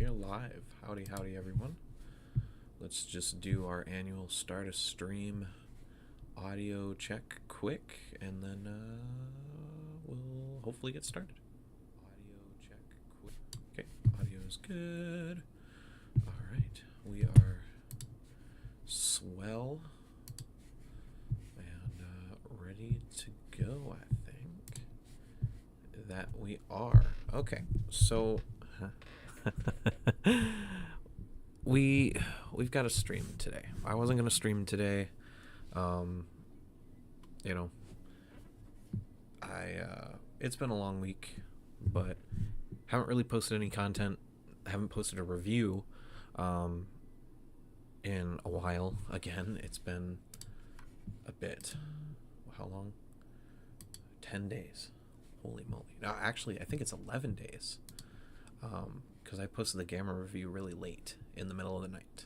We are live. Howdy, howdy, everyone. Let's just do our annual start a stream audio check quick, and then we'll hopefully get started. Audio check quick. Okay, audio is good. All right, we are swell and ready to go, I think. That we are. Okay, so we've got a stream today. I wasn't gonna stream today. You know, it's been a long week, but haven't really posted any content. Haven't posted a review in a while. Again, it's been a bit. How long? 10 days. Holy moly. No, actually, I think it's 11 days. Because I posted the Gamma review really late in the middle of the night.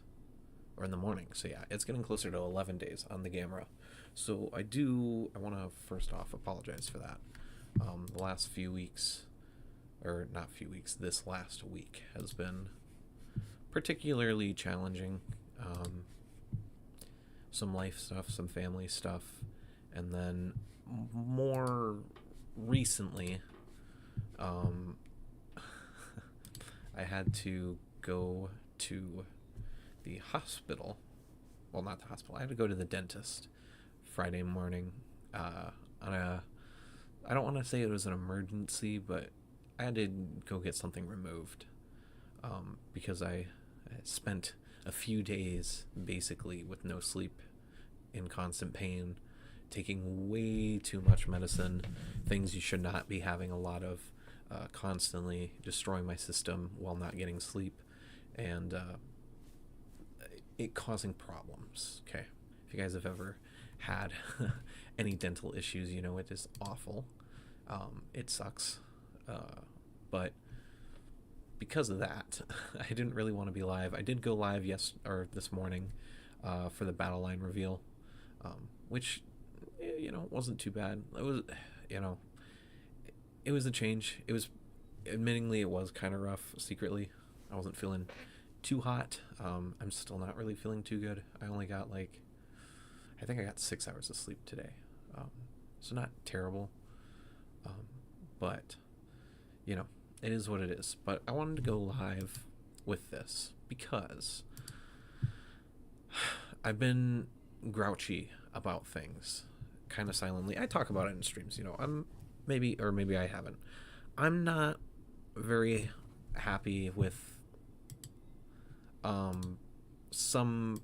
Or in the morning. So yeah, it's getting closer to 11 days on the Gamma. So I want to first off apologize for that. The last few weeks, or not few weeks, this last week has been particularly challenging. Some life stuff, some family stuff, and then more recently, I had to go to the hospital. Well, not the hospital. I had to go to the dentist Friday morning. I don't want to say it was an emergency, but I had to go get something removed because I spent a few days basically with no sleep, in constant pain, taking way too much medicine, things you should not be having a lot of, constantly destroying my system while not getting sleep, and it causing problems. Okay, if you guys have ever had any dental issues, you know it is awful. It sucks, but because of that, I didn't really want to be live. I did go live this morning for the battle line reveal, which wasn't too bad. It was it was a change. It was, admittingly, it was kind of rough. Secretly, I wasn't feeling too hot. I'm still not really feeling too good. I only got I think I got 6 hours of sleep today, so not terrible, but it is what it is. But I wanted to go live with this because I've been grouchy about things, kind of silently. I talk about it in streams. Maybe I haven't. I'm not very happy with some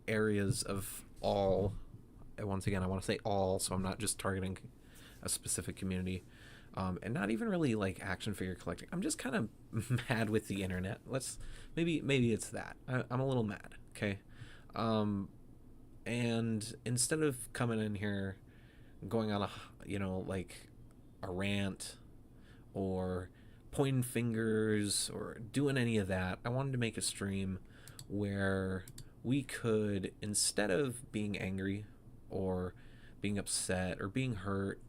areas of all. Once again, I want to say all, so I'm not just targeting a specific community, and not even really like action figure collecting. I'm just kind of mad with the internet. Maybe it's that I'm a little mad. Okay, and instead of coming in here, going on a rant or pointing fingers or doing any of that, I wanted to make a stream where we could, instead of being angry or being upset or being hurt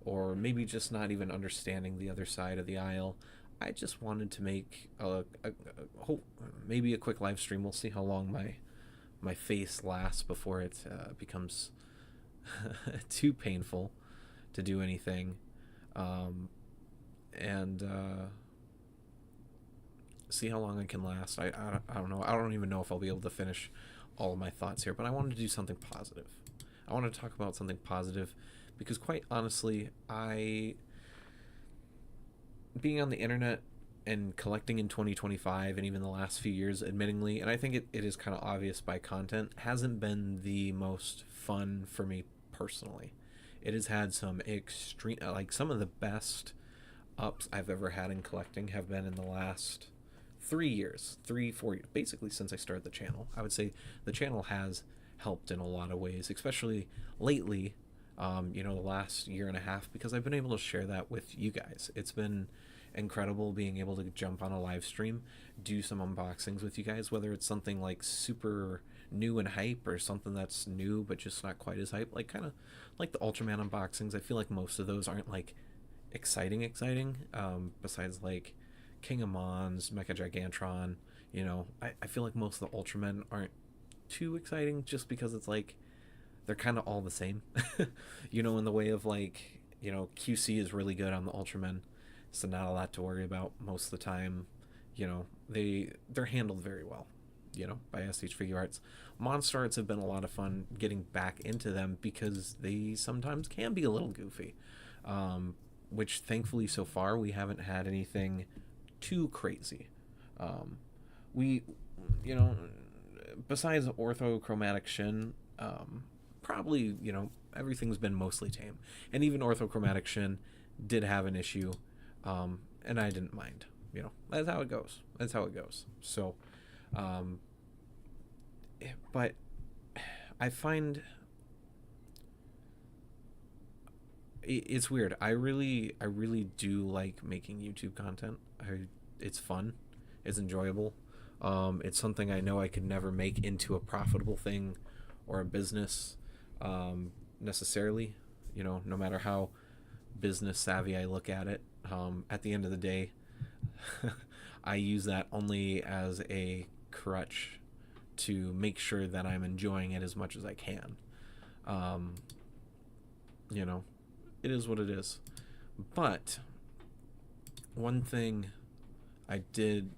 or maybe just not even understanding the other side of the aisle, I just wanted to make maybe a quick live stream. We'll see how long my face lasts before it becomes too painful to do anything, and see how long I can last. I don't know. I don't even know if I'll be able to finish all of my thoughts here, but I wanted to do something positive. I wanted to talk about something positive because, quite honestly, being on the internet and collecting in 2025 and even the last few years, admittingly, and I think it is kind of obvious by content, hasn't been the most fun for me personally. It has had some extreme, some of the best ups I've ever had in collecting have been in the last 4 years, basically since I started the channel. I would say the channel has helped in a lot of ways, especially lately, the last year and a half, because I've been able to share that with you guys. It's been incredible being able to jump on a live stream, do some unboxings with you guys, whether it's something like super new and hype or something that's new but just not quite as hype, kind of like the Ultraman unboxings. I feel like most of those aren't exciting, besides King of Mons, Mecha Gigantron. I feel like most of the Ultramen aren't too exciting just because it's like they're kind of all the same. In the way of like, QC is really good on the Ultramen, so not a lot to worry about most of the time. They're handled very well, by SH Figure Arts. Monster Arts have been a lot of fun getting back into them because they sometimes can be a little goofy. Which thankfully so far we haven't had anything too crazy. We, besides orthochromatic Shin, probably, everything's been mostly tame. And even orthochromatic Shin did have an issue, and I didn't mind. That's how it goes. So, but I find it's weird. I really do like making YouTube content. It's fun. It's enjoyable. It's something I know I could never make into a profitable thing or a business, necessarily. No matter how business savvy I look at it. At the end of the day, I use that only as a crutch to make sure that I'm enjoying it as much as I can. It is what it is. But one thing I did,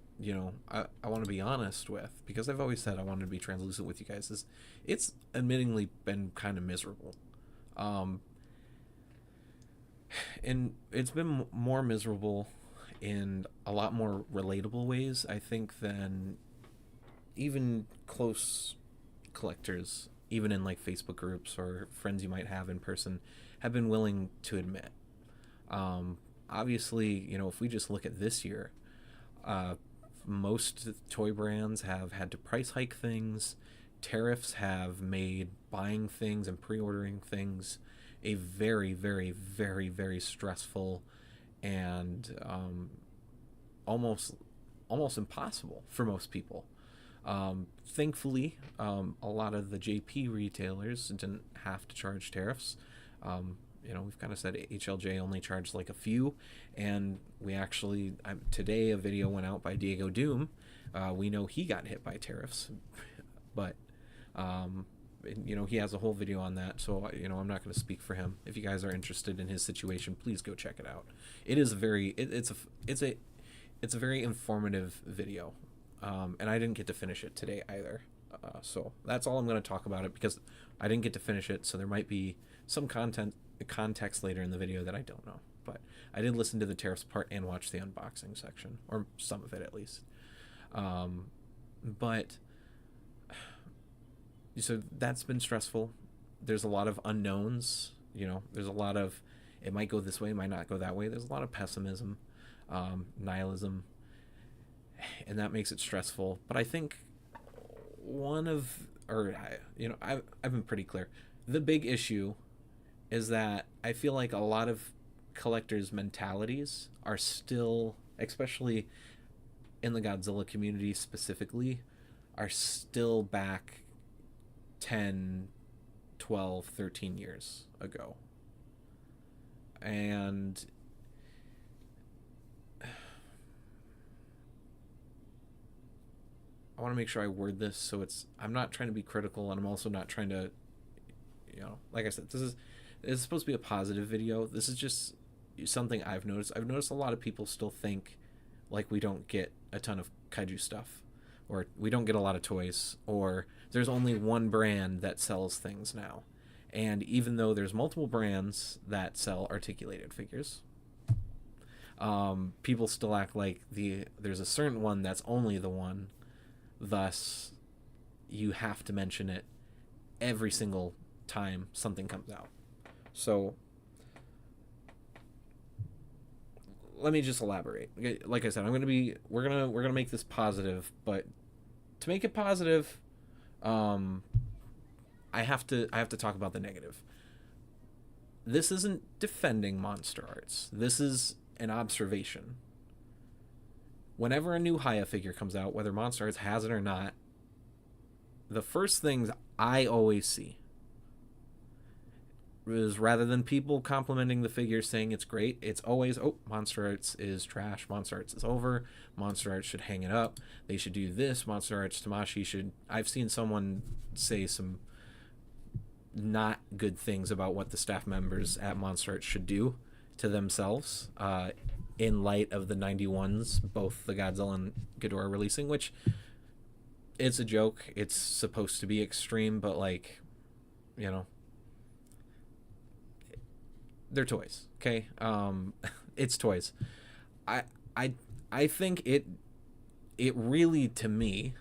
I want to be honest with, because I've always said I wanted to be translucent with you guys, is it's admittingly been kind of miserable. And it's been more miserable in a lot more relatable ways, I think, than even close collectors, even in like Facebook groups or friends you might have in person, have been willing to admit. Obviously, if we just look at this year, most toy brands have had to price hike things. Tariffs have made buying things and pre-ordering things a very, very, very, very stressful and almost impossible for most people. Thankfully, a lot of the JP retailers didn't have to charge tariffs. We've kind of said HLJ only charged like a few, and we actually, today a video went out by Diego Doom. We know he got hit by tariffs, but he has a whole video on that, so I'm not going to speak for him. If you guys are interested in his situation, please go check it out. It is it's a very informative video, and I didn't get to finish it today either. So that's all I'm going to talk about it, because I didn't get to finish it, so there might be some context later in the video that I don't know. But I did listen to the tariffs part and watch the unboxing section, or some of it at least. But so that's been stressful. There's a lot of unknowns. There's a lot of, it might go this way, it might not go that way. There's a lot of pessimism, nihilism, and that makes it stressful. But I think I've been pretty clear. The big issue is that I feel like a lot of collectors' mentalities are still, especially in the Godzilla community specifically, are still back 10, 12, 13 years ago. And I want to make sure I word this so I'm not trying to be critical, and I'm also not trying to, like I said, it's supposed to be a positive video. This is just something I've noticed. I've noticed a lot of people still think like we don't get a ton of kaiju stuff, or we don't get a lot of toys, or there's only one brand that sells things now. And even though there's multiple brands that sell articulated figures, people still act like there's a certain one that's only the one. Thus, you have to mention it every single time something comes out. So, let me just elaborate. Like I said, we're gonna make this positive, but to make it positive, I have to talk about the negative. This isn't defending Monster Arts. This is an observation. Whenever a new Haya figure comes out, whether Monster Arts has it or not, the first things I always see, is rather than people complimenting the figure saying it's great, it's always, oh, Monster Arts is trash, Monster Arts is over, Monster Arts should hang it up, they should do this, Monster Arts Tamashi should. I've seen someone say some not good things about what the staff members at Monster Arts should do to themselves in light of the 91s, both the Godzilla and Ghidorah releasing, which it's a joke. It's supposed to be extreme, but like, you know, they're toys, okay? It's toys. I I think it really, to me,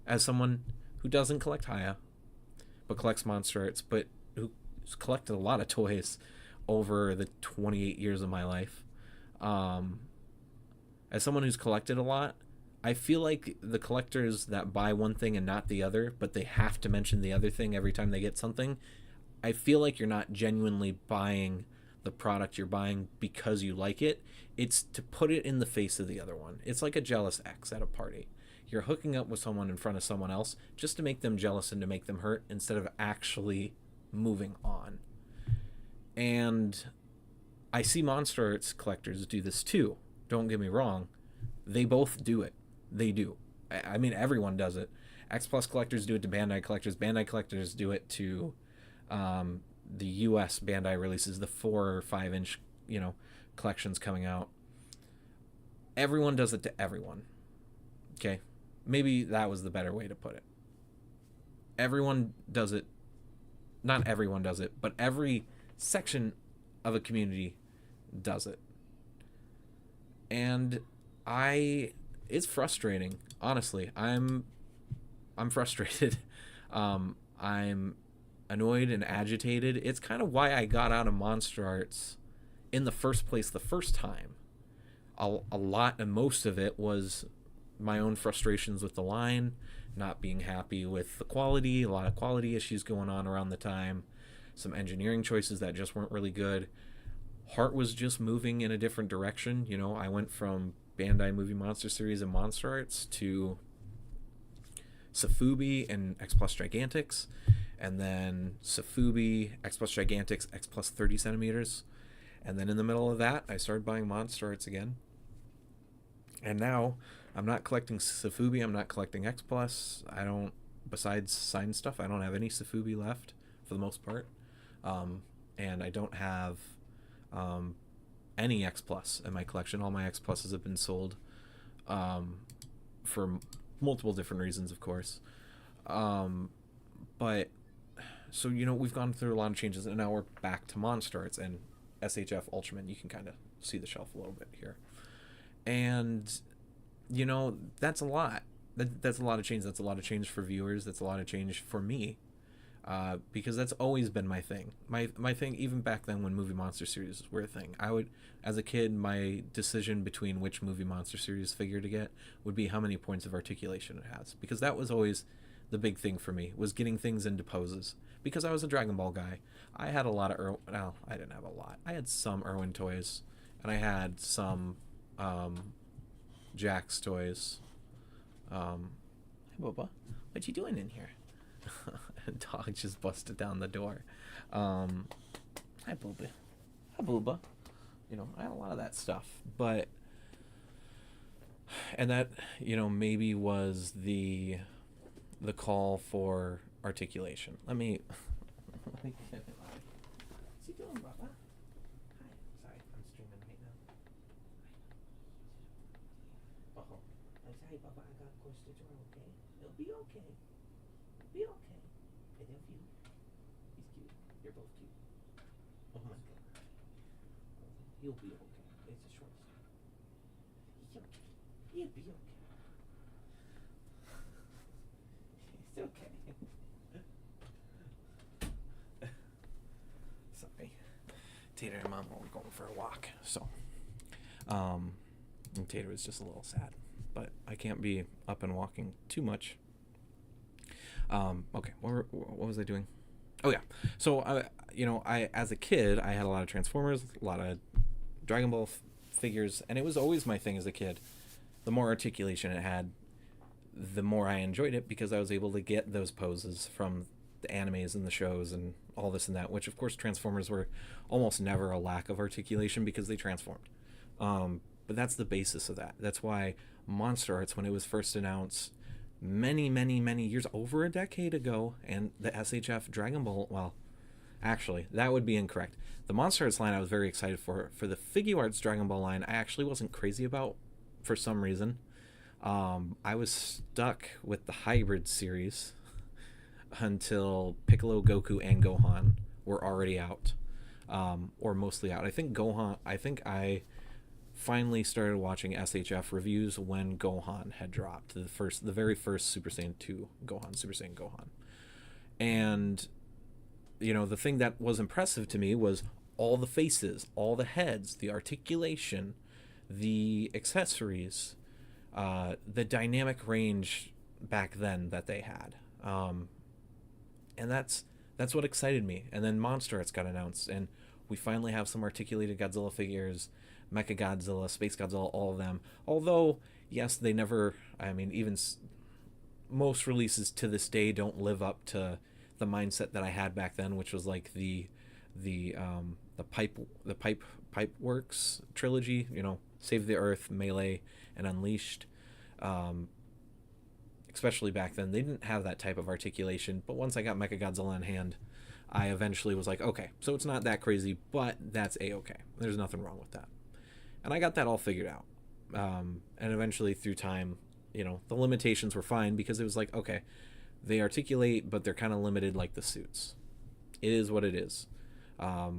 as someone who doesn't collect Haya, but collects Monster Arts, but who's collected a lot of toys over the 28 years of my life, as someone who's collected a lot, I feel like the collectors that buy one thing and not the other, but they have to mention the other thing every time they get something, I feel like you're not genuinely buying the product you're buying because you like it. It's to put it in the face of the other one. It's like a jealous ex at a party. You're hooking up with someone in front of someone else just to make them jealous and to make them hurt instead of actually moving on. And I see Monster Arts collectors do this too. Don't get me wrong. They both do it. They do. I mean, everyone does it. X Plus collectors do it to Bandai collectors. Bandai collectors do it to the US Bandai releases, the 4 or 5 inch, collections coming out. Everyone does it to everyone. Okay? Maybe that was the better way to put it. Everyone does it. Not everyone does it, but every section of a community does it. And it's frustrating, honestly. I'm frustrated. I'm annoyed and agitated. It's kind of why I got out of Monster Arts in the first place the first time. A lot, and most of it was my own frustrations with the line, not being happy with the quality, a lot of quality issues going on around the time, some engineering choices that just weren't really good. Heart was just moving in a different direction. I went from Bandai Movie Monster Series and Monster Arts to Safubi and X Plus Gigantics, and then Safubi, X Plus Gigantics, X Plus 30 centimeters, and then in the middle of that, I started buying Monster Arts again. And now, I'm not collecting Safubi, I'm not collecting X Plus. Besides signed stuff, I don't have any Safubi left, for the most part. And I don't have any X Plus in my collection. All my X Pluses have been sold for multiple different reasons, of course. But so we've gone through a lot of changes, and now we're back to Monster Arts and SHF Ultraman. You can kind of see the shelf a little bit here, and that's a lot. That's a lot of change. That's a lot of change for viewers. That's a lot of change for me. Because that's always been my thing. My thing, even back then when movie monster series were a thing. As a kid, my decision between which movie monster series figure to get would be how many points of articulation it has. Because that was always the big thing for me, was getting things into poses. Because I was a Dragon Ball guy. I had a lot of I didn't have a lot. I had some Irwin toys, and I had some Jax toys. Hey, Boba, what you doing in here? Dog just busted down the door. Hi, Booba. Hi, Booba. I had a lot of that stuff. And that, maybe was the call for articulation. Let me get it loud. What's he doing, Bubba? Hi. Sorry, I'm streaming right now. Oh. Hi, Bubba. I gotta close the door, okay? It'll be okay. Be okay. I love you. He's cute. You're both cute. Oh my god. He'll be okay. It's a short story. He's okay. He'll be okay. It's okay. Sorry. Tater and Mom were going for a walk, so and Tater was just a little sad. But I can't be up and walking too much. Okay, what was I doing? Oh yeah, so I as a kid I had a lot of Transformers, a lot of Dragon Ball figures, and it was always my thing as a kid. The more articulation it had, the more I enjoyed it, because I was able to get those poses from the animes and the shows and all this and that, which of course Transformers were almost never a lack of articulation because they transformed. But that's the basis of that. That's why Monster Arts, when it was first announced many years, over a decade ago, and the SHF Dragon Ball, well, actually, that would be incorrect. The Monster Arts line I was very excited for. For the Figuarts Dragon Ball line, I actually wasn't crazy about for some reason. I was stuck with the Hybrid series until Piccolo, Goku, and Gohan were already out, or mostly out. I think I finally started watching SHF reviews when Gohan had dropped, the very first Super Saiyan 2 Gohan, Super Saiyan Gohan. And the thing that was impressive to me was all the faces, all the heads, the articulation, the accessories, the dynamic range back then that they had. And that's what excited me. And then Monster Arts got announced, and we finally have some articulated Godzilla figures, Mecha Godzilla, Space Godzilla, all of them. Although, yes, they never, even most releases to this day don't live up to the mindset that I had back then, which was like the pipe works trilogy, Save the Earth, Melee, and Unleashed. Especially back then, they didn't have that type of articulation. But once I got Mecha Godzilla in hand, I eventually was like, okay, so it's not that crazy, but that's a-okay. There's nothing wrong with that. And I got that all figured out. And eventually through time, the limitations were fine because it was like, okay, they articulate, but they're kind of limited like the suits. It is what it is. I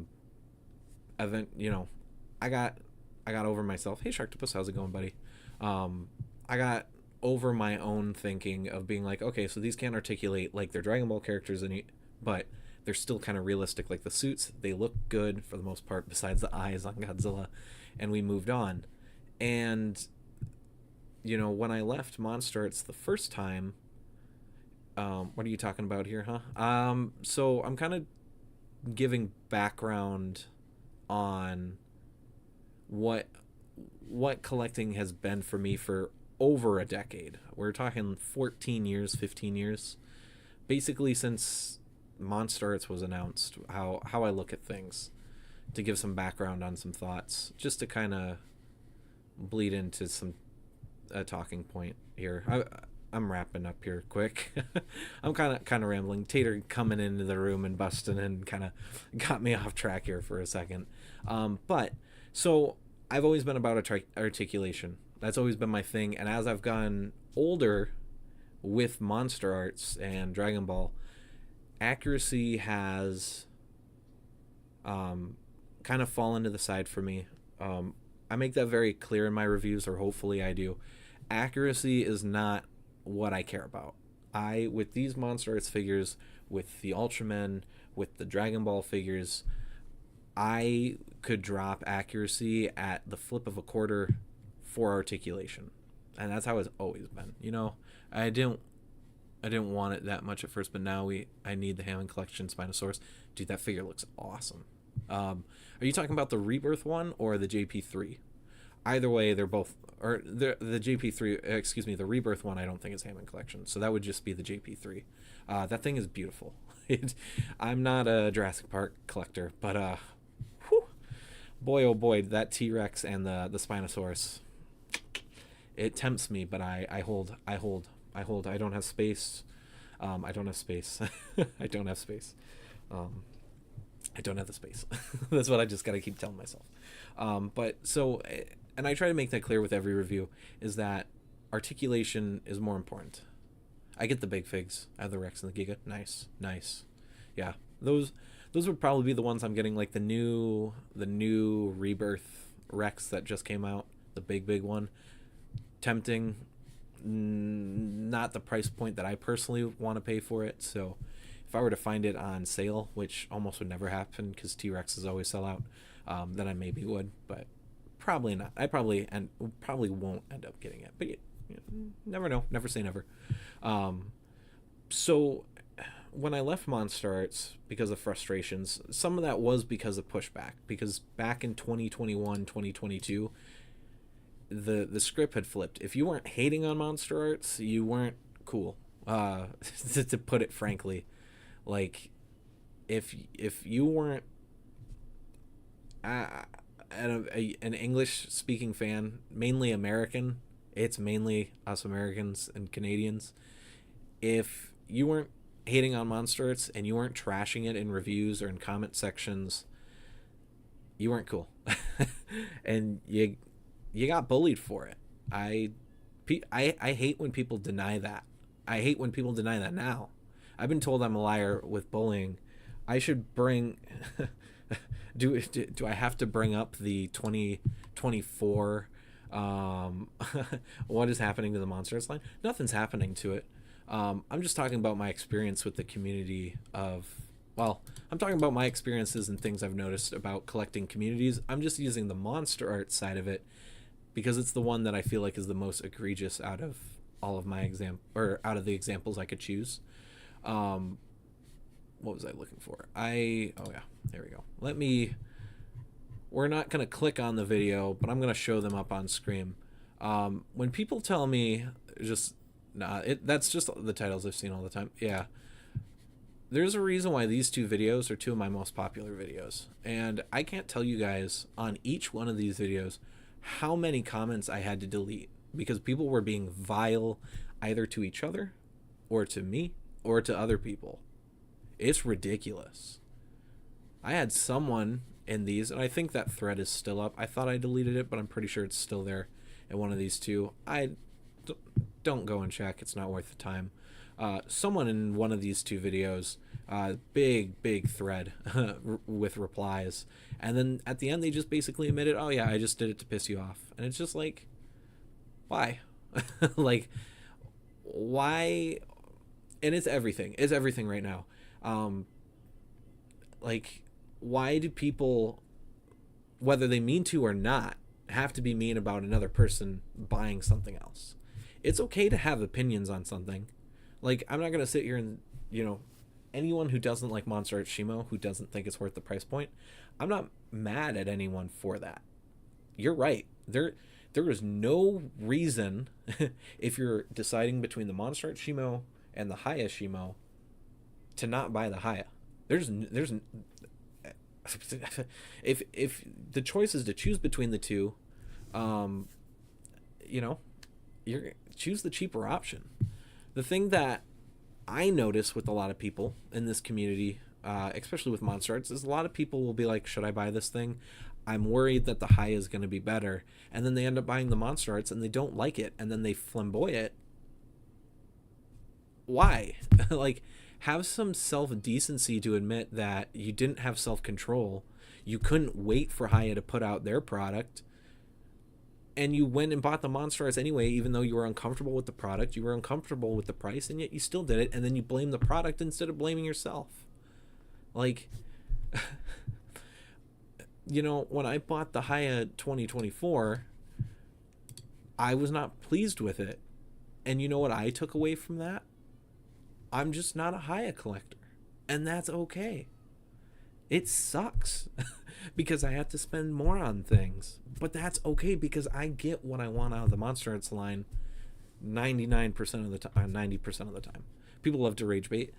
got over myself. Hey, Sharktopus, how's it going, buddy? I got over my own thinking of being like, okay, so these can't articulate like they're Dragon Ball characters, but they're still kind of realistic like the suits. They look good for the most part, besides the eyes on Godzilla. And we moved on. And, when I left Monster Arts the first time, what are you talking about here, huh? So I'm kind of giving background on what collecting has been for me for over a decade. We're talking 14 years, 15 years. Basically since Monster Arts was announced, how I look at things, to give some background on some thoughts, just to kind of bleed into a talking point here. I'm wrapping up here quick. I'm kind of rambling. Tater coming into the room and busting and kind of got me off track here for a second. But so I've always been about articulation. That's always been my thing. And as I've gotten older with Monster Arts and Dragon Ball, accuracy has kind of fallen to the side for me. I make that very clear in my reviews, or hopefully I do. Accuracy is not what I care about. With these Monster Arts figures, with the Ultramen, with the Dragon Ball figures, I could drop accuracy at the flip of a quarter for articulation. And that's how it's always been. I didn't want it that much at first, but now I need the Hammond Collection Spinosaurus. Dude, that figure looks awesome. Are you talking about the Rebirth one or the JP3? Either way, they're both, or the JP3, the Rebirth one I don't think is Hammond Collection, so that would just be the JP3. That thing is beautiful. I'm not a Jurassic Park collector, but boy oh boy, that T-Rex and the Spinosaurus, it tempts me, but I hold. I don't have space. I don't have space. I don't have space. I don't have the space. That's what I just got to keep telling myself. But so, and I try to make that clear with every review, is that articulation is more important. I get the big figs. I have the Rex and the Giga. Nice. Yeah, those would probably be the ones I'm getting, like the new Rebirth Rex that just came out, the big one. Tempting. Not the price point that I personally want to pay for it. So if I were to find it on sale, which almost would never happen because T-Rexes always sell out, then I maybe would, but probably not. I probably won't end up getting it, but you never know. Never say never. So when I left Monster Arts because of frustrations, some of that was because of pushback, because back in 2021, 2022, the script had flipped. If you weren't hating on Monster Arts, you weren't cool, to put it frankly. Like, if you weren't an English speaking fan, mainly American, it's mainly us Americans and Canadians. If you weren't hating on Monster Arts and you weren't trashing it in reviews or in comment sections, you weren't cool. And you got bullied for it. I hate when people deny that. I hate when people deny that now. I've been told I'm a liar with bullying. I should bring do I have to bring up the 2024 what is happening to the Monster Arts line? Nothing's happening to it. I'm just talking about my experience with the community of, well, I'm talking about my experiences and things I've noticed about collecting communities. I'm just using the Monster Art side of it because it's the one that I feel like is the most egregious out of all of my out of the examples I could choose. What was I looking for? Oh yeah, there we go. We're not going to click on the video, but I'm going to show them up on screen. When people tell me that's just the titles I've seen all the time. Yeah. There's a reason why these two videos are two of my most popular videos. And I can't tell you guys on each one of these videos how many comments I had to delete because people were being vile either to each other or to me or to other people. It's ridiculous. I had someone in these, and I think that thread is still up. I thought I deleted it, but I'm pretty sure it's still there in one of these two. Don't go and check. It's not worth the time. Someone in one of these two videos, big thread with replies. And then at the end, they just basically admitted, oh yeah, I just did it to piss you off. And it's just like, why? Like, why? And it's everything. It's everything right now. Like, why do people, whether they mean to or not, have to be mean about another person buying something else? It's okay to have opinions on something. Like, I'm not going to sit here and, anyone who doesn't like Monster Arts Shimo, who doesn't think it's worth the price point, I'm not mad at anyone for that. You're right. There is no reason, if you're deciding between the Monster Arts Shimo and the Haya Shimo, to not buy the Haya. There's if the choice is to choose between the two, you're choose the cheaper option. The thing that I notice with a lot of people in this community, especially with Monster Arts, is a lot of people will be like, should I buy this thing? I'm worried that the Haya is going to be better. And then they end up buying the Monster Arts and they don't like it. And then they flamboy it. Why? Like, have some self-decency to admit that you didn't have self-control. You couldn't wait for Haya to put out their product. And you went and bought the Monster Arts anyway, even though you were uncomfortable with the product. You were uncomfortable with the price, and yet you still did it. And then you blame the product instead of blaming yourself. Like, when I bought the Haya 2024, I was not pleased with it. And you know what I took away from that? I'm just not a Haya collector. And that's okay. It sucks because I have to spend more on things. But that's okay because I get what I want out of the Monster Arts line 99% of the time, 90% of the time. People love to rage bait.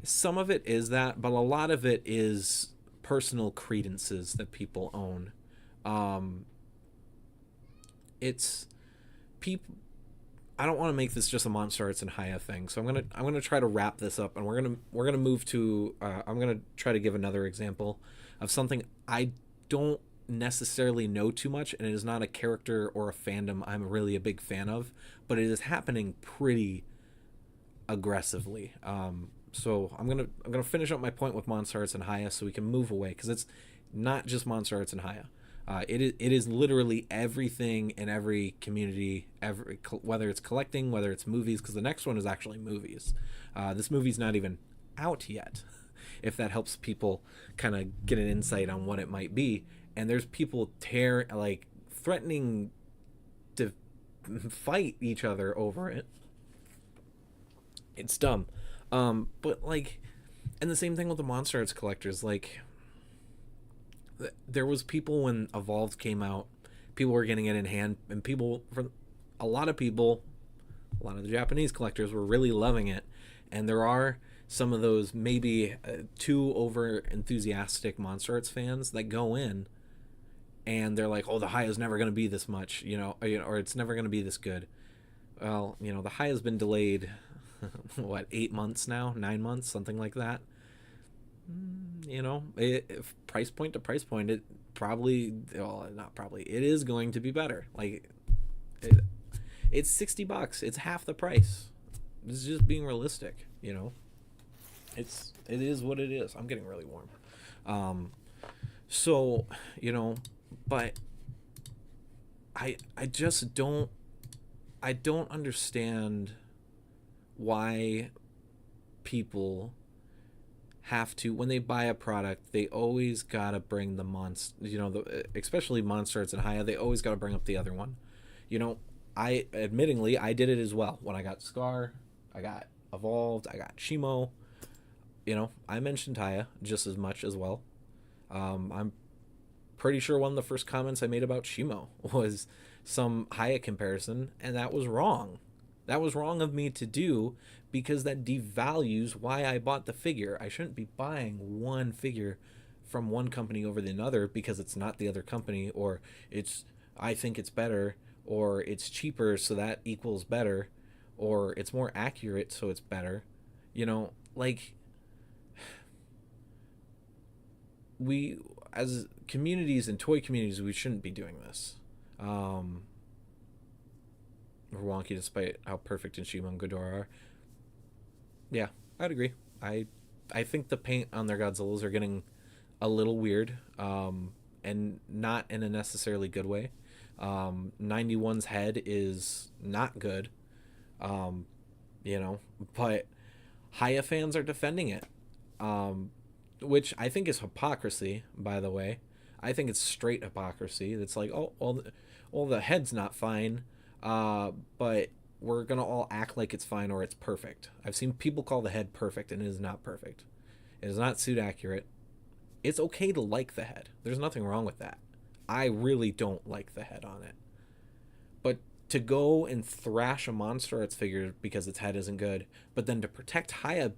Some of it is that, but a lot of it is personal credences that people own. It's people. I don't want to make this just a Monster Arts and Haya thing, so I'm gonna try to wrap this up, and we're gonna move to. I'm gonna try to give another example of something I don't necessarily know too much, and it is not a character or a fandom I'm really a big fan of, but it is happening pretty aggressively. So I'm gonna finish up my point with Monster Arts and Haya, so we can move away because it's not just Monster Arts and Haya. It is literally everything in every community, whether it's collecting, whether it's movies, because the next one is actually movies. This movie's not even out yet, if that helps people kind of get an insight on what it might be. And there's people threatening to fight each other over it. It's dumb. But and the same thing with the Monster Arts collectors, there was people when Evolved came out, people were getting it in hand, and a lot of the Japanese collectors were really loving it. And there are some of those maybe too over enthusiastic Monster Arts fans that go in and they're like, oh, the high is never going to be this much, or it's never going to be this good. Well, the high has been delayed, what, 8 months now, 9 months, something like that. Price point to price point, it probably, well, not probably, it is going to be better. Like, it's $60. It's half the price. It's just being realistic. It is what it is. I'm getting really warm. So, but I just don't understand why people have to, when they buy a product, they always gotta bring the monster, especially Monster Arts and Haya, they always gotta bring up the other one. I admittingly I did it as well. When I got Scar, I got Evolved, I got Shimo. I mentioned Haya just as much as well. I'm pretty sure one of the first comments I made about Shimo was some Haya comparison, and that was wrong. That was wrong of me to do because that devalues why I bought the figure. I shouldn't be buying one figure from one company over the other because it's not the other company, or I think it's better, or it's cheaper so that equals better, or it's more accurate so it's better. Like, we as communities and toy communities, we shouldn't be doing this. We're wonky despite how perfect Shima and Ghidorah are. Yeah, I'd agree. I think the paint on their Godzillas are getting a little weird, and not in a necessarily good way. 91's head is not good, um, but Haya fans are defending it, which I think is hypocrisy, by the way. I think it's straight hypocrisy. It's like, oh, well, the head's not fine, but we're going to all act like it's fine or it's perfect. I've seen people call the head perfect, and it is not perfect. It is not suit accurate. It's okay to like the head. There's nothing wrong with that. I really don't like the head on it. But to go and thrash a Monster Arts figure because its head isn't good, but then to protect Haya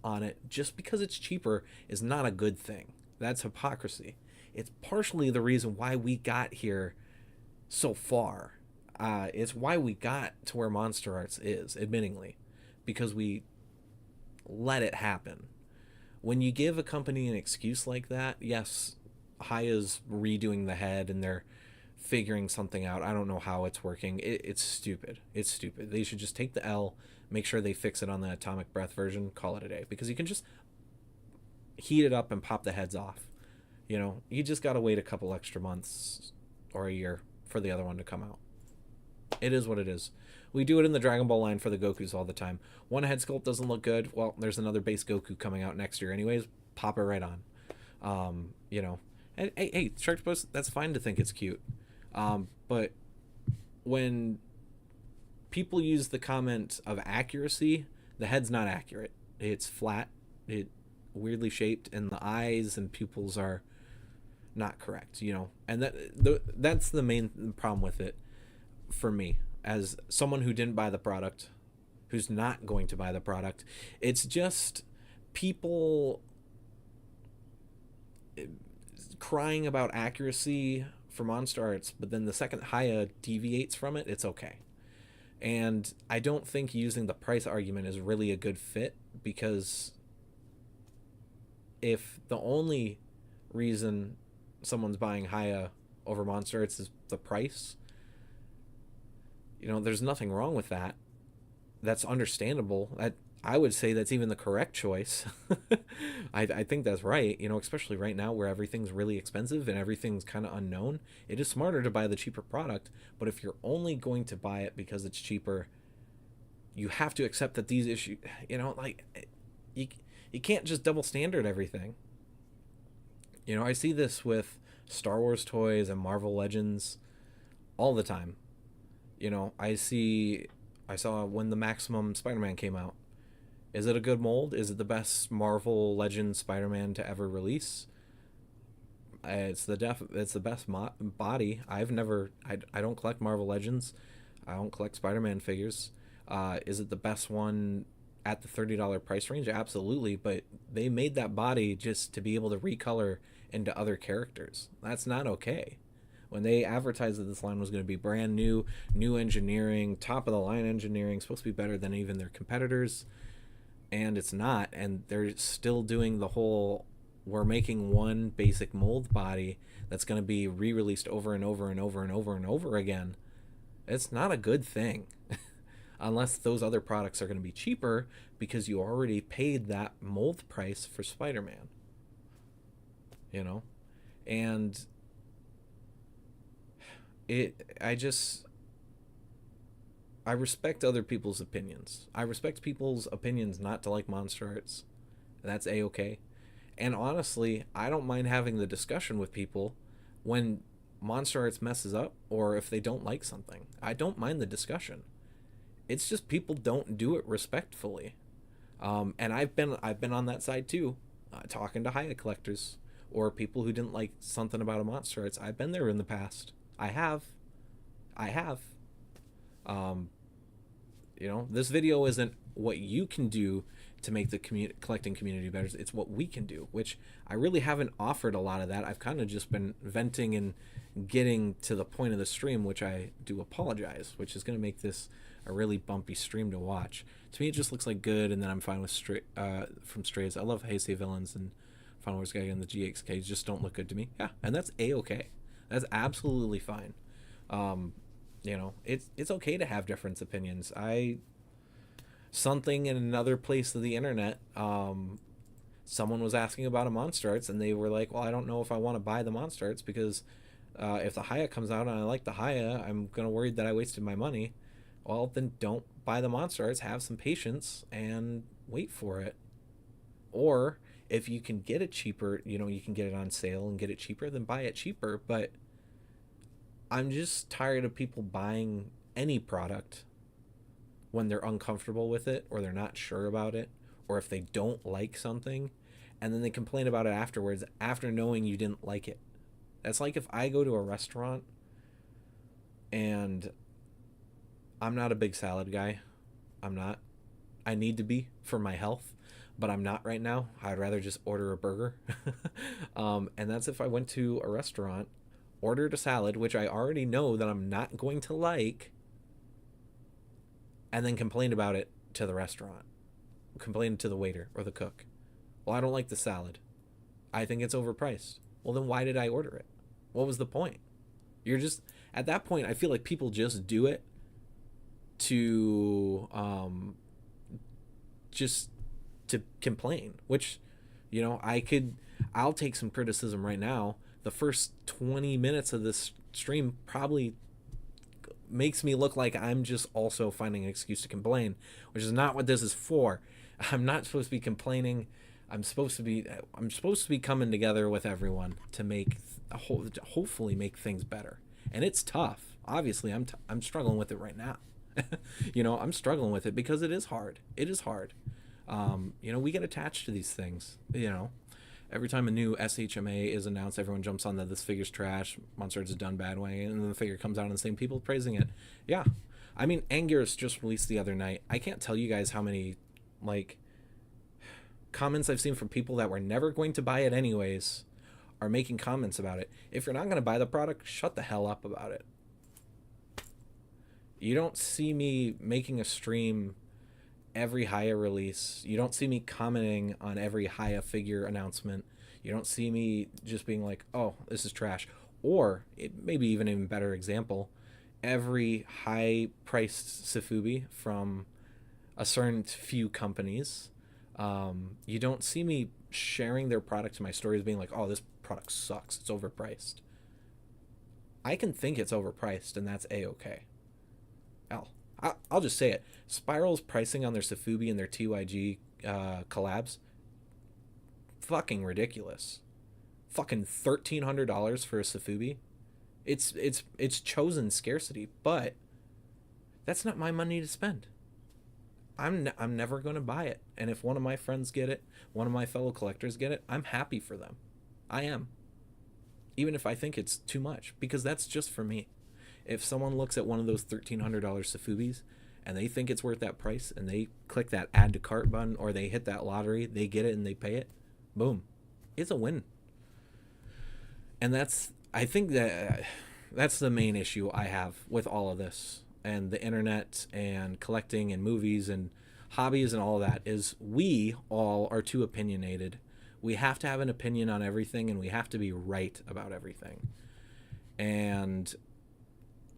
on it just because it's cheaper is not a good thing. That's hypocrisy. It's partially the reason why we got here so far. It's why we got to where Monster Arts is, admittingly, because we let it happen. When you give a company an excuse like that, yes, Haya's redoing the head and they're figuring something out. I don't know how it's working. It's stupid. It's stupid. They should just take the L, make sure they fix it on the Atomic Breath version, call it a day. Because you can just heat it up and pop the heads off. You just gotta wait a couple extra months or a year for the other one to come out. It is what it is. We do it in the Dragon Ball line for the Gokus all the time. One head sculpt doesn't look good. Well, there's another base Goku coming out next year anyways. Pop it right on. And hey, Shark Post, that's fine to think it's cute. But when people use the comment of accuracy, the head's not accurate. It's flat, it weirdly shaped, and the eyes and pupils are not correct, and that's the main problem with it for me as someone who didn't buy the product, who's not going to buy the product. It's just people crying about accuracy for Monster Arts, but then the second Haya deviates from it, it's okay. And I don't think using the price argument is really a good fit, because if the only reason someone's buying Haya over Monster Arts is the price, there's nothing wrong with that. That's understandable. I would say that's even the correct choice. I think that's right, especially right now where everything's really expensive and everything's kind of unknown. It is smarter to buy the cheaper product, but if you're only going to buy it because it's cheaper, you have to accept that these issues, you can't just double standard everything. I see this with Star Wars toys and Marvel Legends all the time. I saw when the Maximum Spider-Man came out. Is it a good mold? Is it the best Marvel Legends Spider-Man to ever release? It's the best body. I don't collect Marvel Legends. I don't collect Spider-Man figures. Is it the best one at the $30 price range, absolutely, but they made that body just to be able to recolor into other characters. That's not okay. When they advertised that this line was going to be brand new, new engineering, top of the line engineering, supposed to be better than even their competitors, and it's not, and they're still doing the whole, we're making one basic mold body that's going to be re-released over and over and over and over and over again. It's not a good thing. Unless those other products are going to be cheaper because you already paid that mold price for Spider-Man. You know? And I respect other people's opinions. I respect people's opinions not to like Monster Arts. That's A-okay. And honestly, I don't mind having the discussion with people when Monster Arts messes up or if they don't like something. I don't mind the discussion. It's just people don't do it respectfully, and I've been on that side too, talking to Haya collectors or people who didn't like something about a Monster Arts. I've been there in the past. I have. Um, this video isn't what you can do to make the collecting community better. It's what we can do, which I really haven't offered a lot of that. I've kind of just been venting and getting to the point of the stream, which I do apologize, which is going to make this a really bumpy stream to watch. To me, it just looks like good, and then I'm fine with from Strays. I love Heisei Villains and Final Wars Guy and the GXK just don't look good to me. Yeah, and that's A-okay. That's absolutely fine. It's okay to have different opinions. Something in another place of the internet, someone was asking about a Monster Arts, and they were like, well, I don't know if I want to buy the Monster Arts because if the Haya comes out and I like the Haya, I'm going to worry that I wasted my money. Well, then don't buy the Monster Arts. Have some patience and wait for it. Or if you can get it cheaper, you can get it on sale and get it cheaper, then buy it cheaper. But I'm just tired of people buying any product when they're uncomfortable with it or they're not sure about it or if they don't like something and then they complain about it afterwards after knowing you didn't like it. That's like if I go to a restaurant and I'm not a big salad guy. I'm not. I need to be for my health, but I'm not right now. I'd rather just order a burger. And that's if I went to a restaurant, ordered a salad, which I already know that I'm not going to like, and then complained about it to the restaurant. Complained to the waiter or the cook. Well, I don't like the salad. I think it's overpriced. Well, then why did I order it? What was the point? You're just, at that point, I feel like people just do it to just to complain, which I'll take some criticism right now. The first 20 minutes of this stream probably makes me look like I'm just also finding an excuse to complain, which is not what this is for. I'm not supposed to be complaining. I'm supposed to be coming together with everyone to make hopefully make things better. And it's tough. Obviously, I'm struggling with it right now. I'm struggling with it because it is hard. It is hard. We get attached to these things. Every time a new SHMA is announced, everyone jumps on that this figure's trash, Monster Arts is done bad way, and then the figure comes out and the same people praising it. Yeah. I mean, Anger's just released the other night. I can't tell you guys how many, comments I've seen from people that were never going to buy it anyways are making comments about it. If you're not going to buy the product, shut the hell up about it. You don't see me making a stream every Haya release. You don't see me commenting on every Haya figure announcement. You don't see me just being like, oh, this is trash. Or, maybe even a better example, every high-priced Sifubi from a certain few companies, you don't see me sharing their product to my stories being like, oh, this product sucks. It's overpriced. I can think it's overpriced, and that's A-okay. I'll just say it. Spiral's pricing on their Sifubi and their TYG collabs, fucking ridiculous. Fucking $1,300 for a Sifubi. It's chosen scarcity, but that's not my money to spend. I'm never going to buy it. And if one of my friends get it, one of my fellow collectors get it, I'm happy for them. I am. Even if I think it's too much, because that's just for me. If someone looks at one of those $1,300 Sifubis and they think it's worth that price, and they click that add to cart button, or they hit that lottery, they get it and they pay it, boom, it's a win. And I think that's the main issue I have with all of this and the internet and collecting and movies and hobbies and all that, is we all are too opinionated. We have to have an opinion on everything, and we have to be right about everything. And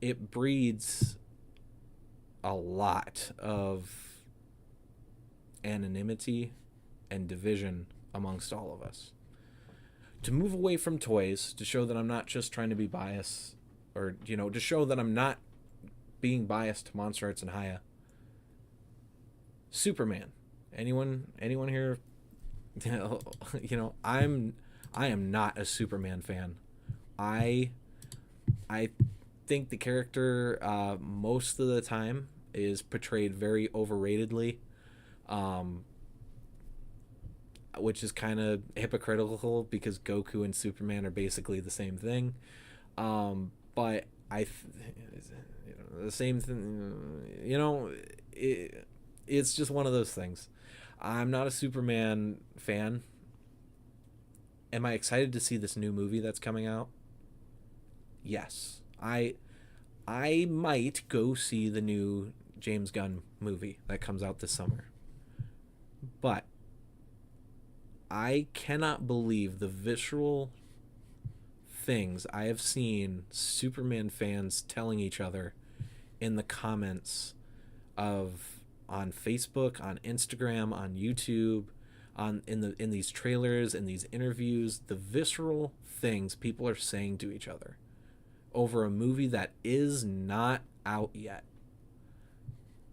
it breeds a lot of anonymity and division amongst all of us. To move away from toys, to show that I'm not just trying to be biased, or, to show that I'm not being biased to Monster Arts and Haya. Superman. Anyone here? I am not a Superman fan. I think the character most of the time is portrayed very overratedly, which is kind of hypocritical because Goku and Superman are basically the same thing. But the same thing, it's just one of those things. I'm not a Superman fan. Am I excited to see this new movie that's coming out? Yes. I might go see the new James Gunn movie that comes out this summer. But I cannot believe the visceral things I have seen Superman fans telling each other in the comments on Facebook, on Instagram, on YouTube, in these trailers, in these interviews, the visceral things people are saying to each other over a movie that is not out yet,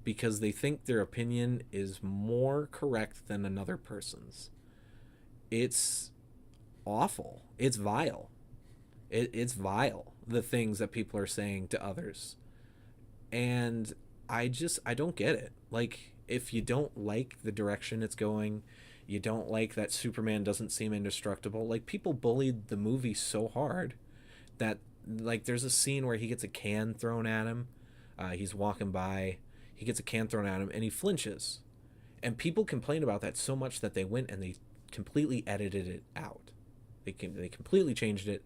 because they think their opinion is more correct than another person's. It's awful. It's vile. It's vile, the things that people are saying to others. And I don't get it. Like, if you don't like the direction it's going, you don't like that Superman doesn't seem indestructible. Like, people bullied the movie so hard that, like, there's a scene where he gets a can thrown at him. He's walking by, he gets a can thrown at him, and he flinches. And people complain about that so much that they went and they completely edited it out. They completely changed the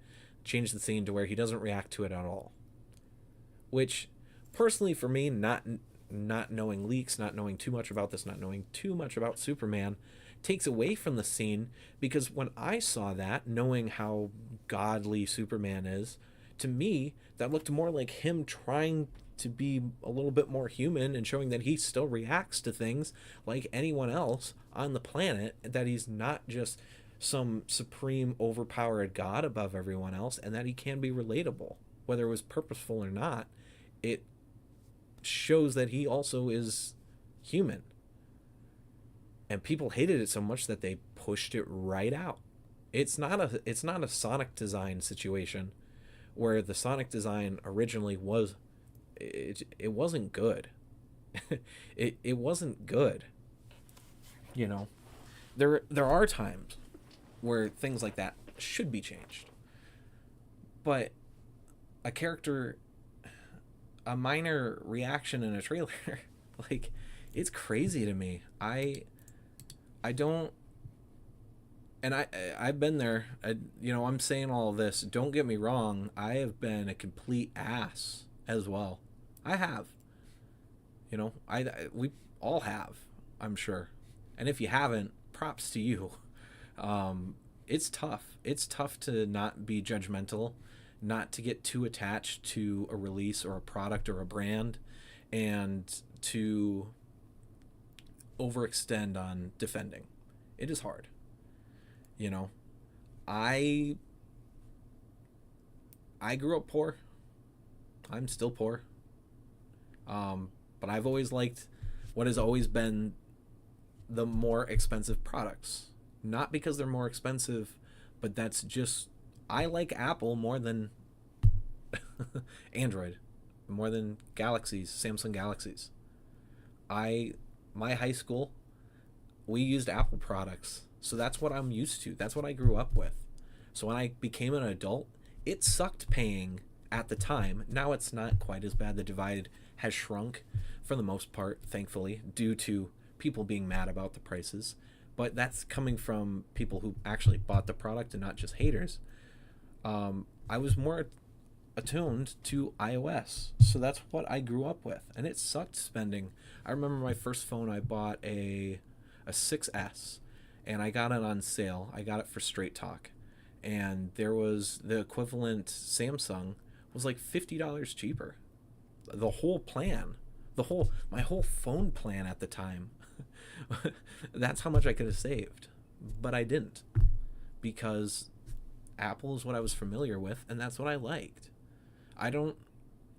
scene to where he doesn't react to it at all. Which, personally, for me, not knowing leaks, not knowing too much about this, not knowing too much about Superman, takes away from the scene, because when I saw that, knowing how godly Superman is, to me, that looked more like him trying to be a little bit more human and showing that he still reacts to things like anyone else on the planet, that he's not just some supreme overpowered god above everyone else, and that he can be relatable. Whether it was purposeful or not, it shows that he also is human. And people hated it so much that they pushed it right out. It's not a Sonic design situation where the Sonic design originally was it wasn't good. it wasn't good. There are times where things like that should be changed. But a character, a minor reaction in a trailer, like, it's crazy to me. I don't, and I've been there. I'm saying all of this. Don't get me wrong. I have been a complete ass as well. I have. We all have, I'm sure. And if you haven't, props to you. It's tough. It's tough to not be judgmental, not to get too attached to a release or a product or a brand, and to overextend on defending. It is hard. I grew up poor. I'm still poor. But I've always liked what has always been the more expensive products. Not because they're more expensive, but that's just, I like Apple more than Android, more than Galaxies, Samsung Galaxies. My high school, we used Apple products, so that's what I'm used to. That's what I grew up with. So when I became an adult, it sucked paying at the time. Now it's not quite as bad. The divide has shrunk for the most part, thankfully, due to people being mad about the prices. But that's coming from people who actually bought the product and not just haters. I was more attuned to iOS, so that's what I grew up with, and it sucked spending. I remember my first phone, I bought a 6S, and I got it on sale. I got it for Straight Talk, and there was the equivalent Samsung was like $50 cheaper. The whole plan, my whole phone plan at the time. That's how much I could have saved, but I didn't, because Apple is what I was familiar with, and that's what I liked. I don't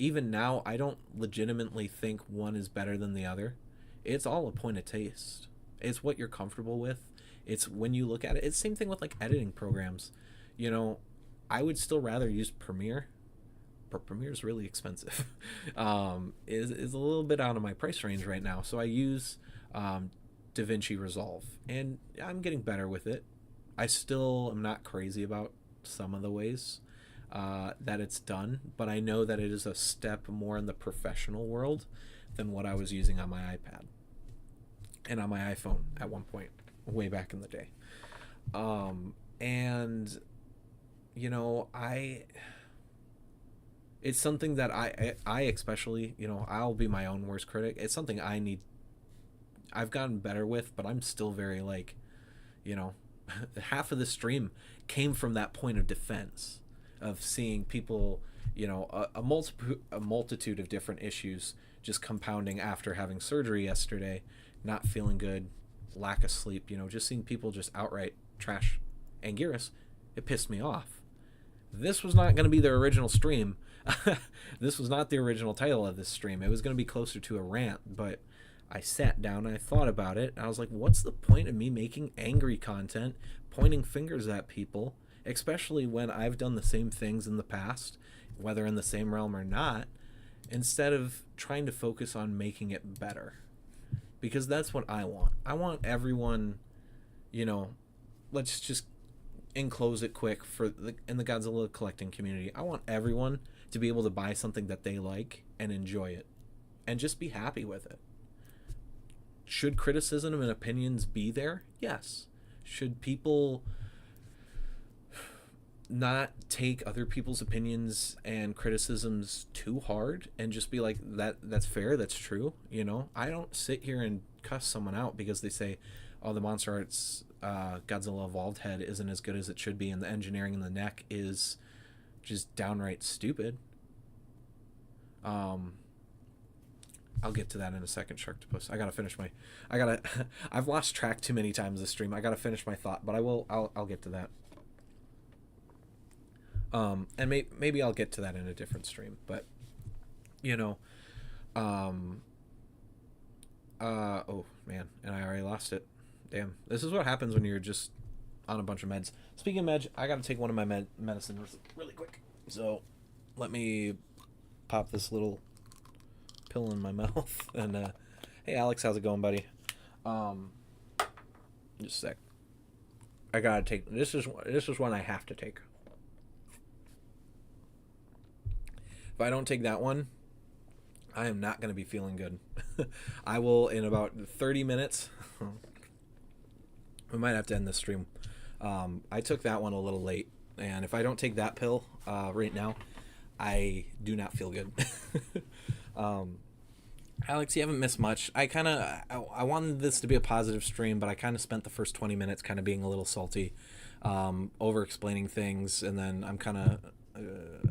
Even now, I don't legitimately think one is better than the other. It's all a point of taste. It's what you're comfortable with. It's when you look at it. It's the same thing with like editing programs. You know, I would still rather use Premiere, but Premiere is really expensive. Is a little bit out of my price range right now. So I use DaVinci Resolve, and I'm getting better with it. I still am not crazy about some of the ways that it's done, but I know that it is a step more in the professional world than what I was using on my iPad and on my iPhone at one point, way back in the day. And you know, it's something that I especially, you know, I'll be my own worst critic. It's something I've gotten better with, but I'm still very like, you know, half of the stream came from that point of defense of seeing people, you know, a multitude of different issues just compounding after having surgery yesterday, not feeling good, lack of sleep, you know, just seeing people just outright trash Anguirus. It pissed me off. This was not going to be their original stream. This was not the original title of this stream. It was going to be closer to a rant, but I sat down and I thought about it, and I was like, what's the point of me making angry content, pointing fingers at people, especially when I've done the same things in the past, whether in the same realm or not, instead of trying to focus on making it better? Because that's what I want. I want everyone, you know, let's just enclose it quick in the Godzilla collecting community. I want everyone to be able to buy something that they like and enjoy it and just be happy with it. Should criticism and opinions be there? Yes. Should people not take other people's opinions and criticisms too hard and just be like, that's fair, that's true? You know, I don't sit here and cuss someone out because they say, oh, the Monster Arts Godzilla Evolved head isn't as good as it should be, and the engineering in the neck is just downright stupid. I'll get to that in a second, Sharktopus. I've lost track too many times this stream. I gotta finish my thought, but I'll get to that. And maybe I'll get to that in a different stream, but you know, oh man, and I already lost it. Damn, this is what happens when you're just on a bunch of meds. Speaking of meds, I gotta take one of my medicines really quick. So let me pop this little pill in my mouth. And hey Alex, how's it going, buddy? Just a sec. I gotta take this is one I have to take. If I don't take that one, I am not gonna be feeling good. I will in about 30 minutes. We might have to end this stream. I took that one a little late, and if I don't take that pill right now, I do not feel good. Alex, you haven't missed much. I wanted this to be a positive stream, but I kind of spent the first 20 minutes kind of being a little salty, over explaining things, and then I'm kind of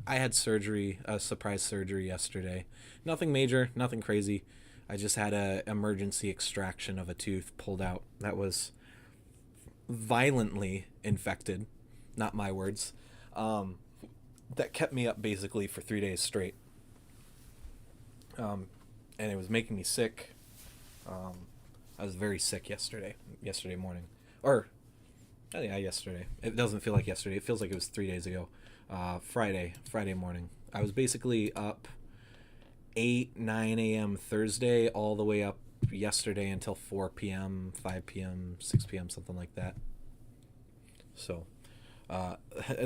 I had surgery, a surprise surgery yesterday. Nothing major, nothing crazy. I just had a emergency extraction of a tooth pulled out that was violently infected, not my words, that kept me up basically for 3 days straight, and it was making me sick. I was very sick yesterday morning, or yeah, yesterday. It doesn't feel like yesterday, it feels like it was 3 days ago. Friday morning, I was basically up 9 a.m. Thursday all the way up yesterday until 4 p.m., 5 p.m., 6 p.m., something like that. So uh,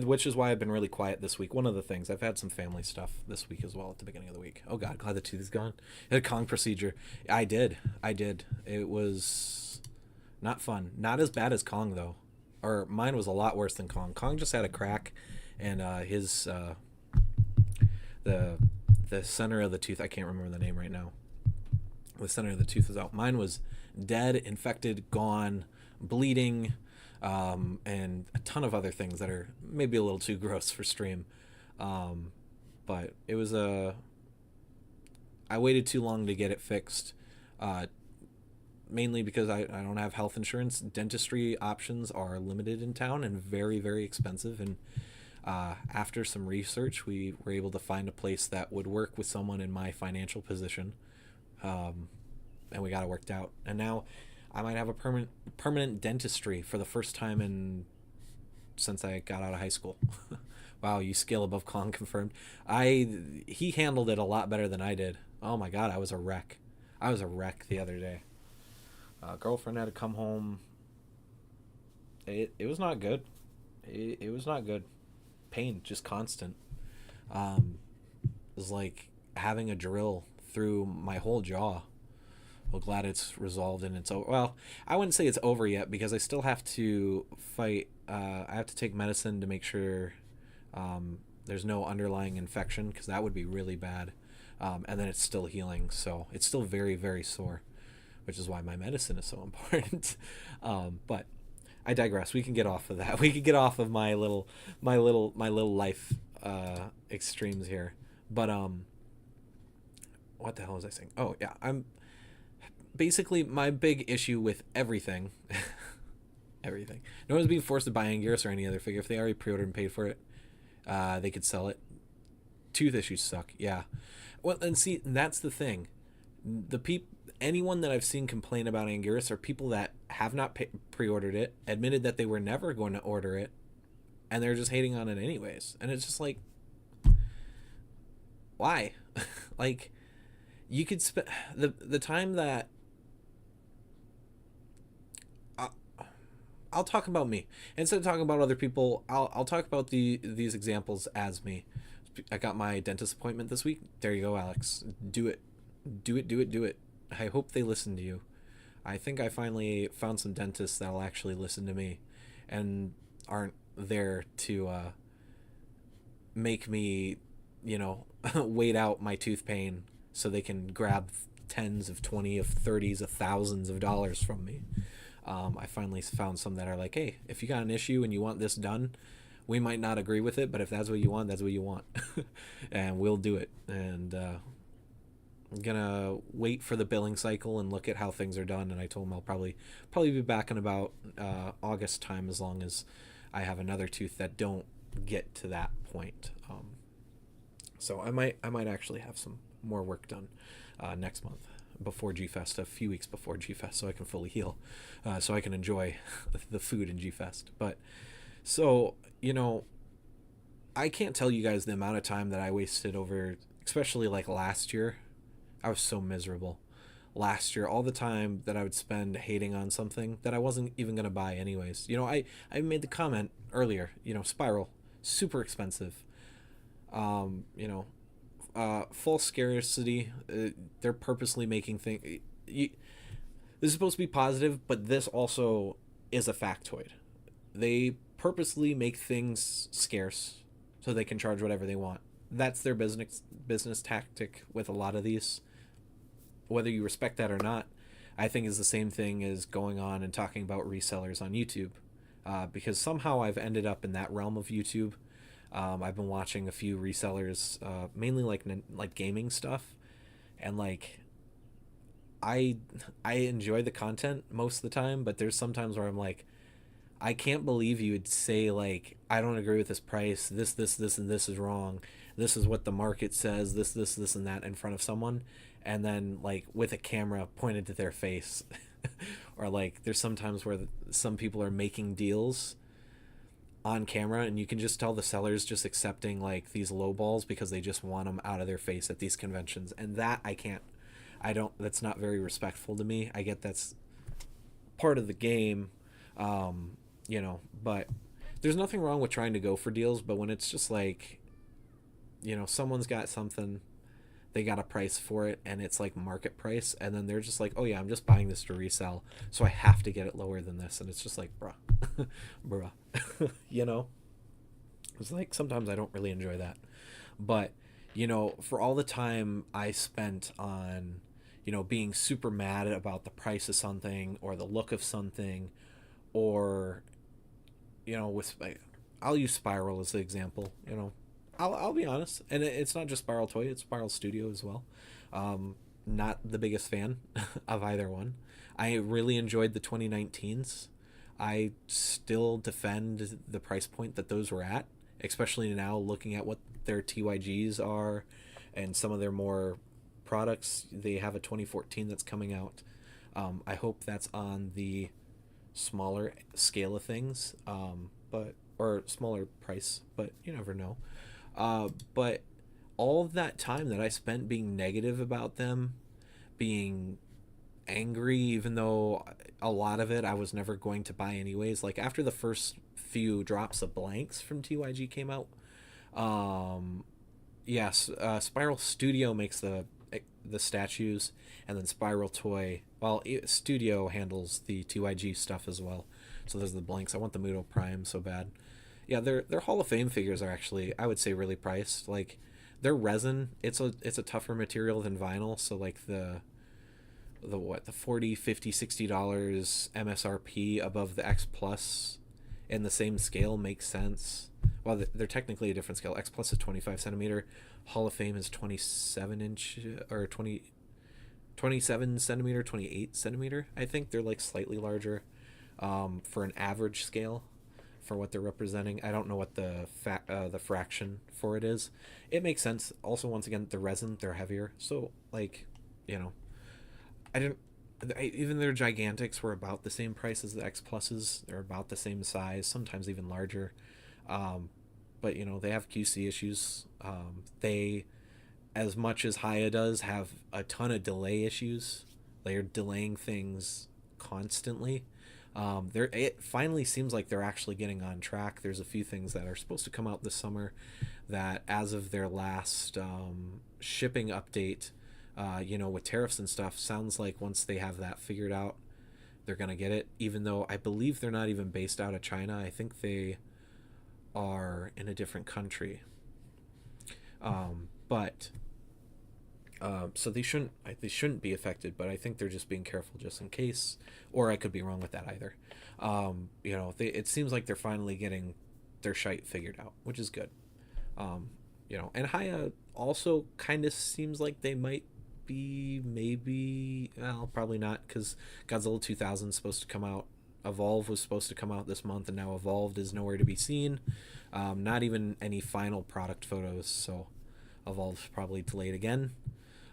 which is why I've been really quiet this week. One of the things, I've had some family stuff this week as well at the beginning of the week. Oh God, glad the tooth is gone. I had a Kong procedure. I did. It was not fun. Not as bad as Kong though, or mine was a lot worse than Kong. Kong just had a crack, and his the the center of the tooth. I can't remember the name right now. The center of the tooth was out. Mine was dead, infected, gone, bleeding, and a ton of other things that are maybe a little too gross for stream. Um, but it was a. I waited too long to get it fixed, uh, mainly because I don't have health insurance. Dentistry options are limited in town and very, very expensive. And after some research, we were able to find a place that would work with someone in my financial position, um, and we got it worked out. And now I might have a permanent dentistry for the first time in since I got out of high school. Wow, you scale above Kong confirmed. He handled it a lot better than I did. Oh my God, I was a wreck. I was a wreck the other day. Girlfriend had to come home. It was not good. It was not good. Pain, just constant. It was like having a drill through my whole jaw. Well, glad it's resolved and it's over. Well, I wouldn't say it's over yet because I still have to fight. I have to take medicine to make sure there's no underlying infection because that would be really bad. And then it's still healing, so it's still very, very sore, which is why my medicine is so important. But I digress. We can get off of that. We can get off of my little life extremes here. But what the hell was I saying? Oh yeah, I'm basically my big issue with everything. Everything. No one's being forced to buy Anguirus or any other figure. If they already pre-ordered and paid for it, they could sell it. Tooth issues suck. Yeah. Well, and see, that's the thing. Anyone that I've seen complain about Anguirus are people that have not pre-ordered it, admitted that they were never going to order it, and they're just hating on it anyways. And it's just like, why? Like, you could spend the time that I'll talk about me instead of talking about other people. I'll talk about these examples as me. I got my dentist appointment this week. There you go, Alex. Do it. Do it, do it, do it. I hope they listen to you. I think I finally found some dentists that'll actually listen to me and aren't there to make me, wait out my tooth pain so they can grab tens of 20 of 30s of thousands of dollars from me. I finally found some that are like, hey, if you got an issue and you want this done, we might not agree with it, but if that's what you want, that's what you want. And we'll do it. And I'm gonna wait for the billing cycle and look at how things are done. And I told him I'll probably be back in about August time, as long as I have another tooth that don't get to that point. So I might actually have some more work done next month before G-Fest, a few weeks before G-Fest, so I can fully heal, so I can enjoy the food in G-Fest. But so, I can't tell you guys the amount of time that I wasted over, especially like last year. I was so miserable last year. All the time that I would spend hating on something that I wasn't even going to buy anyways. I made the comment earlier, Spiral, super expensive. False scarcity. They're purposely making things. This is supposed to be positive, but this also is a factoid. They purposely make things scarce so they can charge whatever they want. That's their business tactic with a lot of these. Whether you respect that or not, I think is the same thing as going on and talking about resellers on YouTube, because somehow I've ended up in that realm of YouTube. I've been watching a few resellers, mainly like gaming stuff, and like I enjoy the content most of the time, but there's sometimes where I'm like, I can't believe you would say like, I don't agree with this price, this and this is wrong, this is what the market says, this and that in front of someone, and then like with a camera pointed to their face. Or like there's sometimes where some people are making deals on camera and you can just tell the seller's just accepting like these low balls because they just want them out of their face at these conventions, and that that's not very respectful to me. I get that's part of the game, but there's nothing wrong with trying to go for deals, but when it's just like, someone's got something, they got a price for it, and it's like market price, and then they're just like, oh yeah, I'm just buying this to resell, so I have to get it lower than this, and it's just like, bruh, bruh, you know. It's like sometimes I don't really enjoy that, but for all the time I spent on, being super mad about the price of something or the look of something, or with I'll use Spiral as the example. I'll be honest, and it's not just Spiral Toy; it's Spiral Studio as well. Not the biggest fan of either one. I really enjoyed the 2019s. I still defend the price point that those were at, especially now looking at what their TYGs are and some of their more products. They have a 2014 that's coming out. I hope that's on the smaller scale of things, but or smaller price, but you never know. But all of that time that I spent being negative about them, being angry, even though a lot of it I was never going to buy anyways. Like after the first few drops of blanks from TYG came out, um, yes, Spiral Studio makes the statues, and then Spiral Toy. Well, Studio handles the TYG stuff as well. So there's the blanks. I want the Muto Prime so bad. Yeah, their Hall of Fame figures are actually, I would say, really priced. Like their resin, it's a tougher material than vinyl, so like the 40, 50, $60 MSRP above the X Plus in the same scale makes sense. Well, they're technically a different scale. X Plus is 25 centimeter. Hall of Fame is 27-inch or 27 centimeter, 28 centimeter. I think they're like slightly larger for an average scale for what they're representing. I don't know what the fraction for it is. It makes sense. Also, once again, the resin, they're heavier. So like, you know, I didn't. Even their Gigantics were about the same price as the X Pluses. They're about the same size, sometimes even larger. But they have QC issues. They, as much as Haya does, have a ton of delay issues. They're delaying things constantly. It finally seems like they're actually getting on track. There's a few things that are supposed to come out this summer that, as of their last shipping update, with tariffs and stuff, sounds like once they have that figured out, they're gonna get it. Even though I believe they're not even based out of China, I think they are in a different country. But so they shouldn't be affected. But I think they're just being careful just in case. Or I could be wrong with that either. It seems like they're finally getting their shite figured out, which is good. And Haya also kind of seems like they might be maybe, well, probably not, because Godzilla 2000 is supposed to come out. Evolve was supposed to come out this month, and now Evolved is nowhere to be seen. Not even any final product photos, so Evolve's probably delayed again.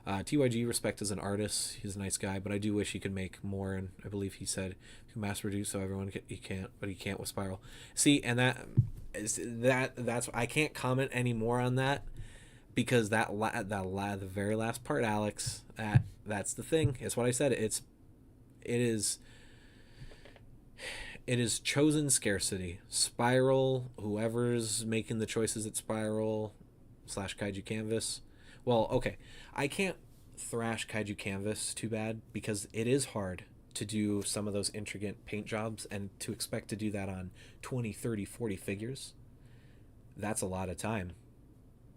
TYG, respect as an artist, he's a nice guy, but I do wish he could make more, and I believe he said he can mass produce, so everyone he can't, but he can't with Spiral. See, and that's I can't comment any more on that, because the very last part, Alex, that's the thing. It's what I said. It is chosen scarcity. Spiral, whoever's making the choices at Spiral / Kaiju Canvas. Well, okay, I can't thrash Kaiju Canvas too bad, because it is hard to do some of those intricate paint jobs, and to expect to do that on 20, 30, 40 figures, that's a lot of time.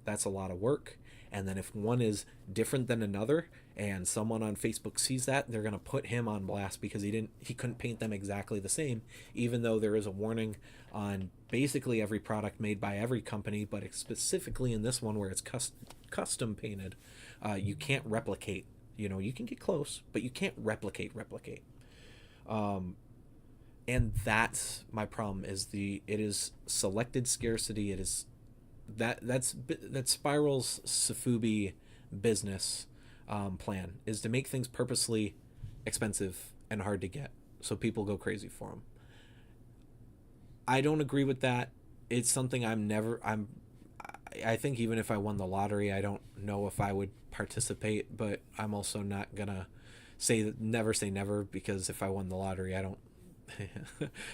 That's a lot of work. And then if one is different than another, and someone on Facebook sees that, they're going to put him on blast because he couldn't paint them exactly the same, even though there is a warning on basically every product made by every company, but specifically in this one where it's custom painted. You can't replicate. You can get close, but you can't replicate. And that's my problem, is it is selected scarcity. It is that's Spiral's Safubi business plan, is to make things purposely expensive and hard to get, so people go crazy for them. I don't agree with that. It's something I think even if I won the lottery, I don't know if I would participate, but I'm also not gonna say never, because if I won the lottery, I don't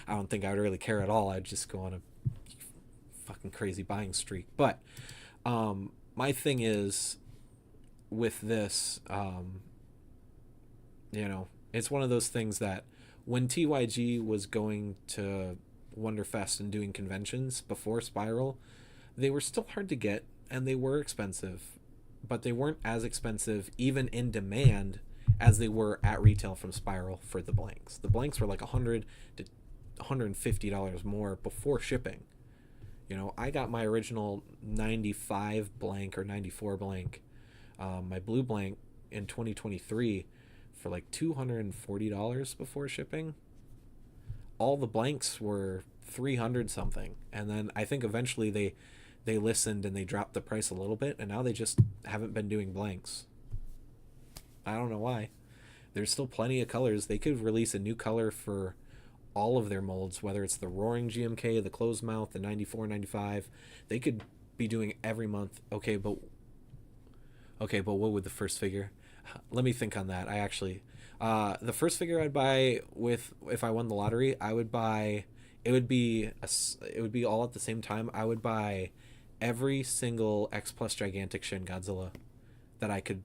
I don't think I would really care at all. I'd just go on a fucking crazy buying streak. But my thing is with this, it's one of those things that when TYG was going to Wonderfest and doing conventions before Spiral, they were still hard to get and they were expensive, but they weren't as expensive even in demand as they were at retail from Spiral for the blanks. The blanks were like $100 to $150 more before shipping. I got my original 95 blank or 94 blank, my blue blank in 2023 for like $240 before shipping. All the blanks were 300 something, and then I think eventually they listened and they dropped the price a little bit, and now they just haven't been doing blanks. I don't know why. There's still plenty of colors. They could release a new color for all of their molds, whether it's the Roaring GMK, the Closed Mouth, the 94, 95. They could be doing every month. Okay, but what would the first figure? Let me think on that. I actually, the first figure I'd buy with, if I won the lottery, I would buy. It would be all at the same time. I would buy every single X Plus Gigantic Shin Godzilla that I could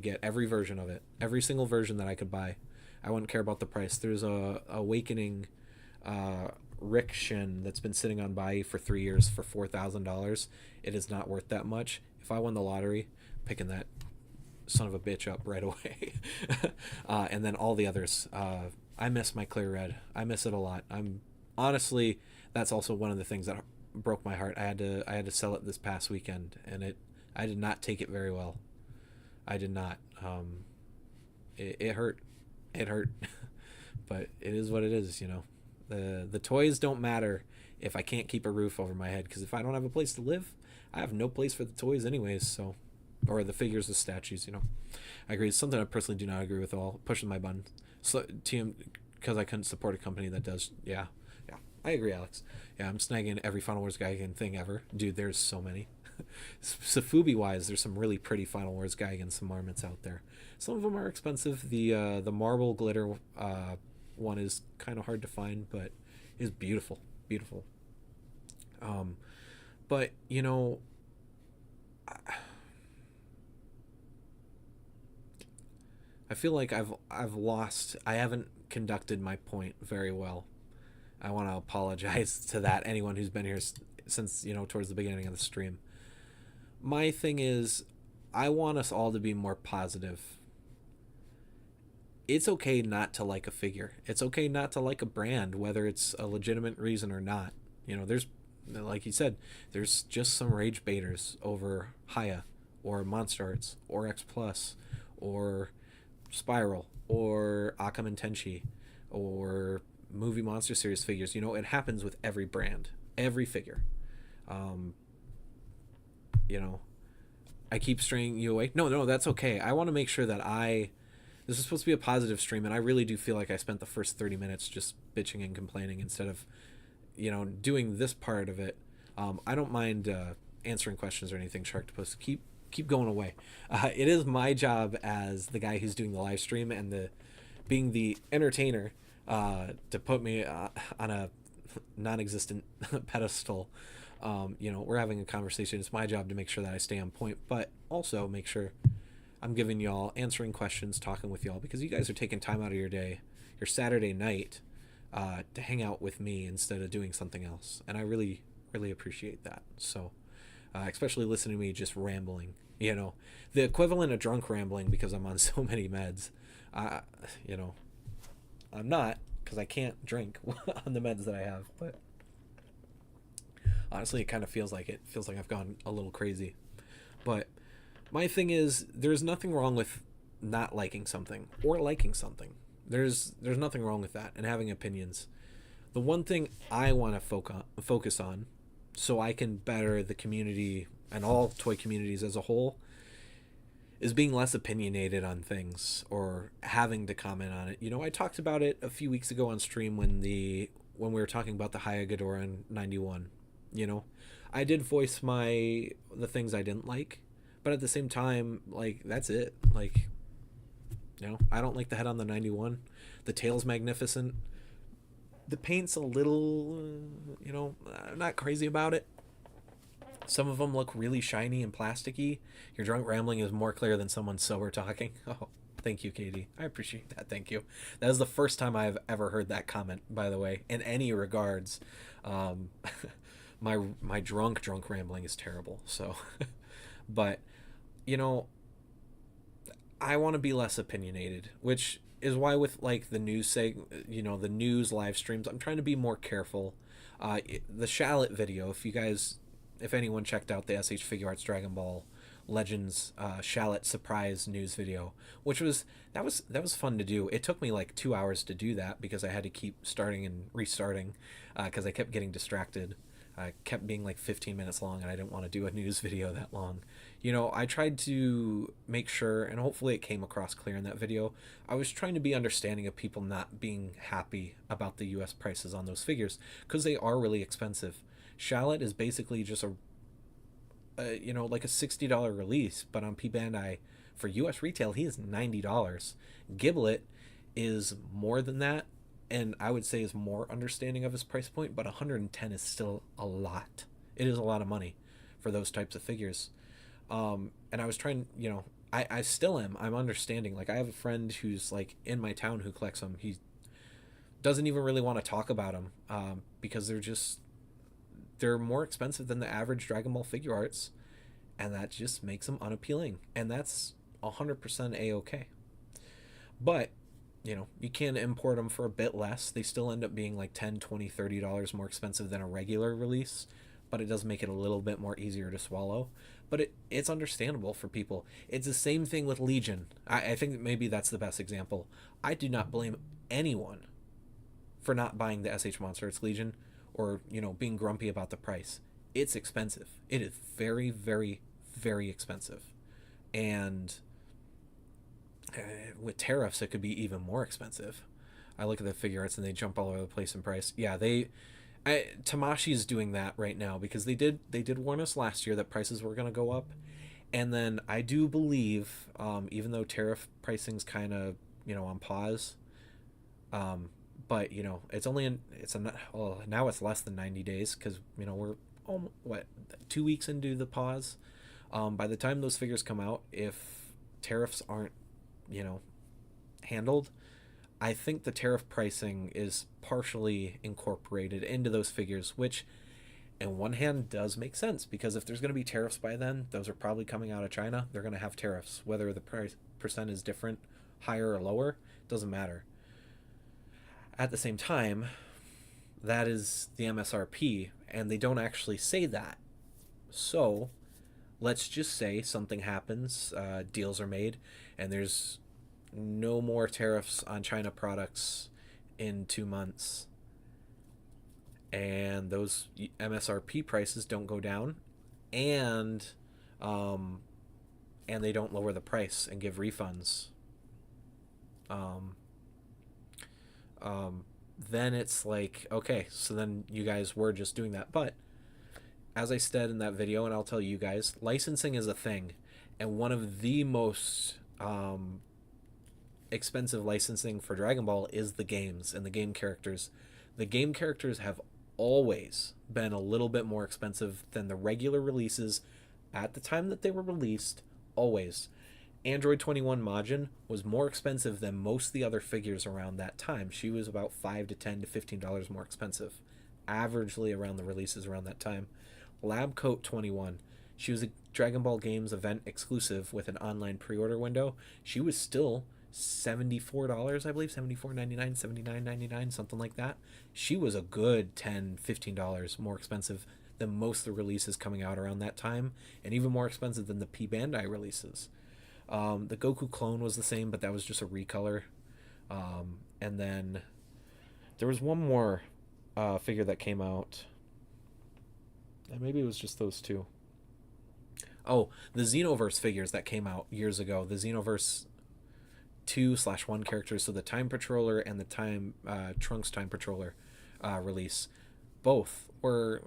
get, every version of it, every single version that I could buy. I wouldn't care about the price. There's a Awakening Rick Shin that's been sitting on Bai for 3 years for $4,000. It is not worth that much. If I won the lottery, picking that son of a bitch up right away. And then all the others. I miss my Clear Red. I miss it a lot. Honestly, that's also one of the things that broke my heart. I had to sell it this past weekend, and I did not take it very well. I did not. It hurt. It hurt. But it is what it is, The toys don't matter if I can't keep a roof over my head, because if I don't have a place to live, I have no place for the toys anyways, so, or the figures, the statues, I agree. It's something I personally do not agree with at all. Pushing my button. So, TM, because I couldn't support a company that does, yeah. I agree, Alex. Yeah, I'm snagging every Final Wars Gaigan thing ever. Dude, there's so many. Safubi-wise, there's some really pretty Final Wars Gaigan, some marmots out there. Some of them are expensive. The marble glitter one is kind of hard to find, but is beautiful. Beautiful. But, I feel like I've lost. I haven't conducted my point very well. I want to apologize to that anyone who's been here since towards the beginning of the stream. My thing is, I want us all to be more positive. It's okay not to like a figure. It's okay not to like a brand, whether it's a legitimate reason or not. There's, like you said, there's just some rage baiters over Haya or Monster Arts or X Plus or Spiral or Akam and Tenchi or movie monster series figures. It happens with every brand, every figure. I keep straying you away. No, that's okay. I want to make sure that this is supposed to be a positive stream, and I really do feel like I spent the first 30 minutes just bitching and complaining instead of doing this part of it. I don't mind answering questions or anything, Sharktopus. Keep going away. It is my job as the guy who's doing the live stream and being the entertainer to put me on a non-existent pedestal. We're having a conversation. It's my job to make sure that I stay on point, but also make sure I'm giving y'all, answering questions, talking with y'all, because you guys are taking time out of your day, your Saturday night, to hang out with me instead of doing something else. And I really, really appreciate that. So, especially listening to me just rambling, the equivalent of drunk rambling, because I'm on so many meds. I'm not, because I can't drink on the meds that I have, but honestly, it kind of feels like it. Feels like I've gone a little crazy. But my thing is, there's nothing wrong with not liking something or liking something. There's nothing wrong with that and having opinions. The one thing I want to focus on, so I can better the community and all toy communities as a whole, is being less opinionated on things or having to comment on it. I talked about it a few weeks ago on stream when we were talking about the Haya Ghidorah in 91. I did voice the things I didn't like, but at the same time, that's it. I don't like the head on the 91. The tail's magnificent. The paint's a little, not crazy about it. Some of them look really shiny and plasticky. Your drunk rambling is more clear than someone sober talking. Oh, thank you, Katie. I appreciate that. Thank you. That is the first time I've ever heard that comment, by the way, in any regards. Um, my drunk rambling is terrible. So, but you know, I want to be less opinionated, which is why with like the news the news live streams, I'm trying to be more careful. The Shallot video, if anyone checked out the SH Figure Arts Dragon Ball Legends Shallot surprise news video, which was fun to do. It took me like 2 hours to do that because I had to keep starting and restarting because I kept getting distracted. I kept being like 15 minutes long, and I didn't want to do a news video that long. I tried to make sure, and hopefully it came across clear in that video, I was trying to be understanding of people not being happy about the US prices on those figures, because they are really expensive. Shallot is basically just like a $60 release, but on P Bandai, for US retail, he is $90. Giblet is more than that, and I would say is more understanding of his price point, but 110 is still a lot. It is a lot of money for those types of figures. And I was trying, I still am. I'm understanding. Like, I have a friend who's like in my town who collects them. He doesn't even really want to talk about them because they're more expensive than the average Dragon Ball figure arts, and that just makes them unappealing. And that's 100% a-okay. But you can import them for a bit less. They still end up being like $10, $20, $30 more expensive than a regular release, but it does make it a little bit more easier to swallow. But it's understandable for people. It's the same thing with Legion. I think maybe that's the best example. I do not blame anyone for not buying the SH Monster Arts Legion or, being grumpy about the price. It's expensive. It is very, very, very expensive. And with tariffs, it could be even more expensive. I look at the figure arts and they jump all over the place in price. Yeah, Tamashi's doing that right now because they did warn us last year that prices were going to go up, and then I do believe, even though tariff pricing's kind of on pause, but now it's less than 90 days because we're 2 weeks into the pause. By the time those figures come out, if tariffs aren't handled, I think the tariff pricing is partially incorporated into those figures, which in one hand does make sense because if there's going to be tariffs by then, those are probably coming out of China. They're going to have tariffs. Whether the price percent is different, higher or lower, doesn't matter. At the same time, that is the MSRP, and they don't actually say that. So let's just say something happens, deals are made, and there's no more tariffs on China products in 2 months, and those MSRP prices don't go down, and they don't lower the price and give refunds. Then it's like, okay, so then you guys were just doing that. But as I said in that video, and I'll tell you guys, licensing is a thing, and one of the most expensive licensing for Dragon Ball is the games and the game characters. The game characters have always been a little bit more expensive than the regular releases at the time that they were released. Always. Android 21 Majin was more expensive than most of the other figures around that time. She was about $5 to $10 to $15 more expensive, averagely around the releases around that time. Lab Coat 21, she was a Dragon Ball Games event exclusive with an online pre-order window. She was still $74, I believe, $74.99, $79.99, something like that. She was a good $10, $15 more expensive than most of the releases coming out around that time, and even more expensive than the P Bandai releases. The Goku clone was the same, but that was just a recolor. And then there was one more figure that came out. And maybe it was just those two. Oh, the Xenoverse figures that came out years ago. The Xenoverse 2/1 characters, so the Time Patroller and the Trunks Time Patroller release. Both were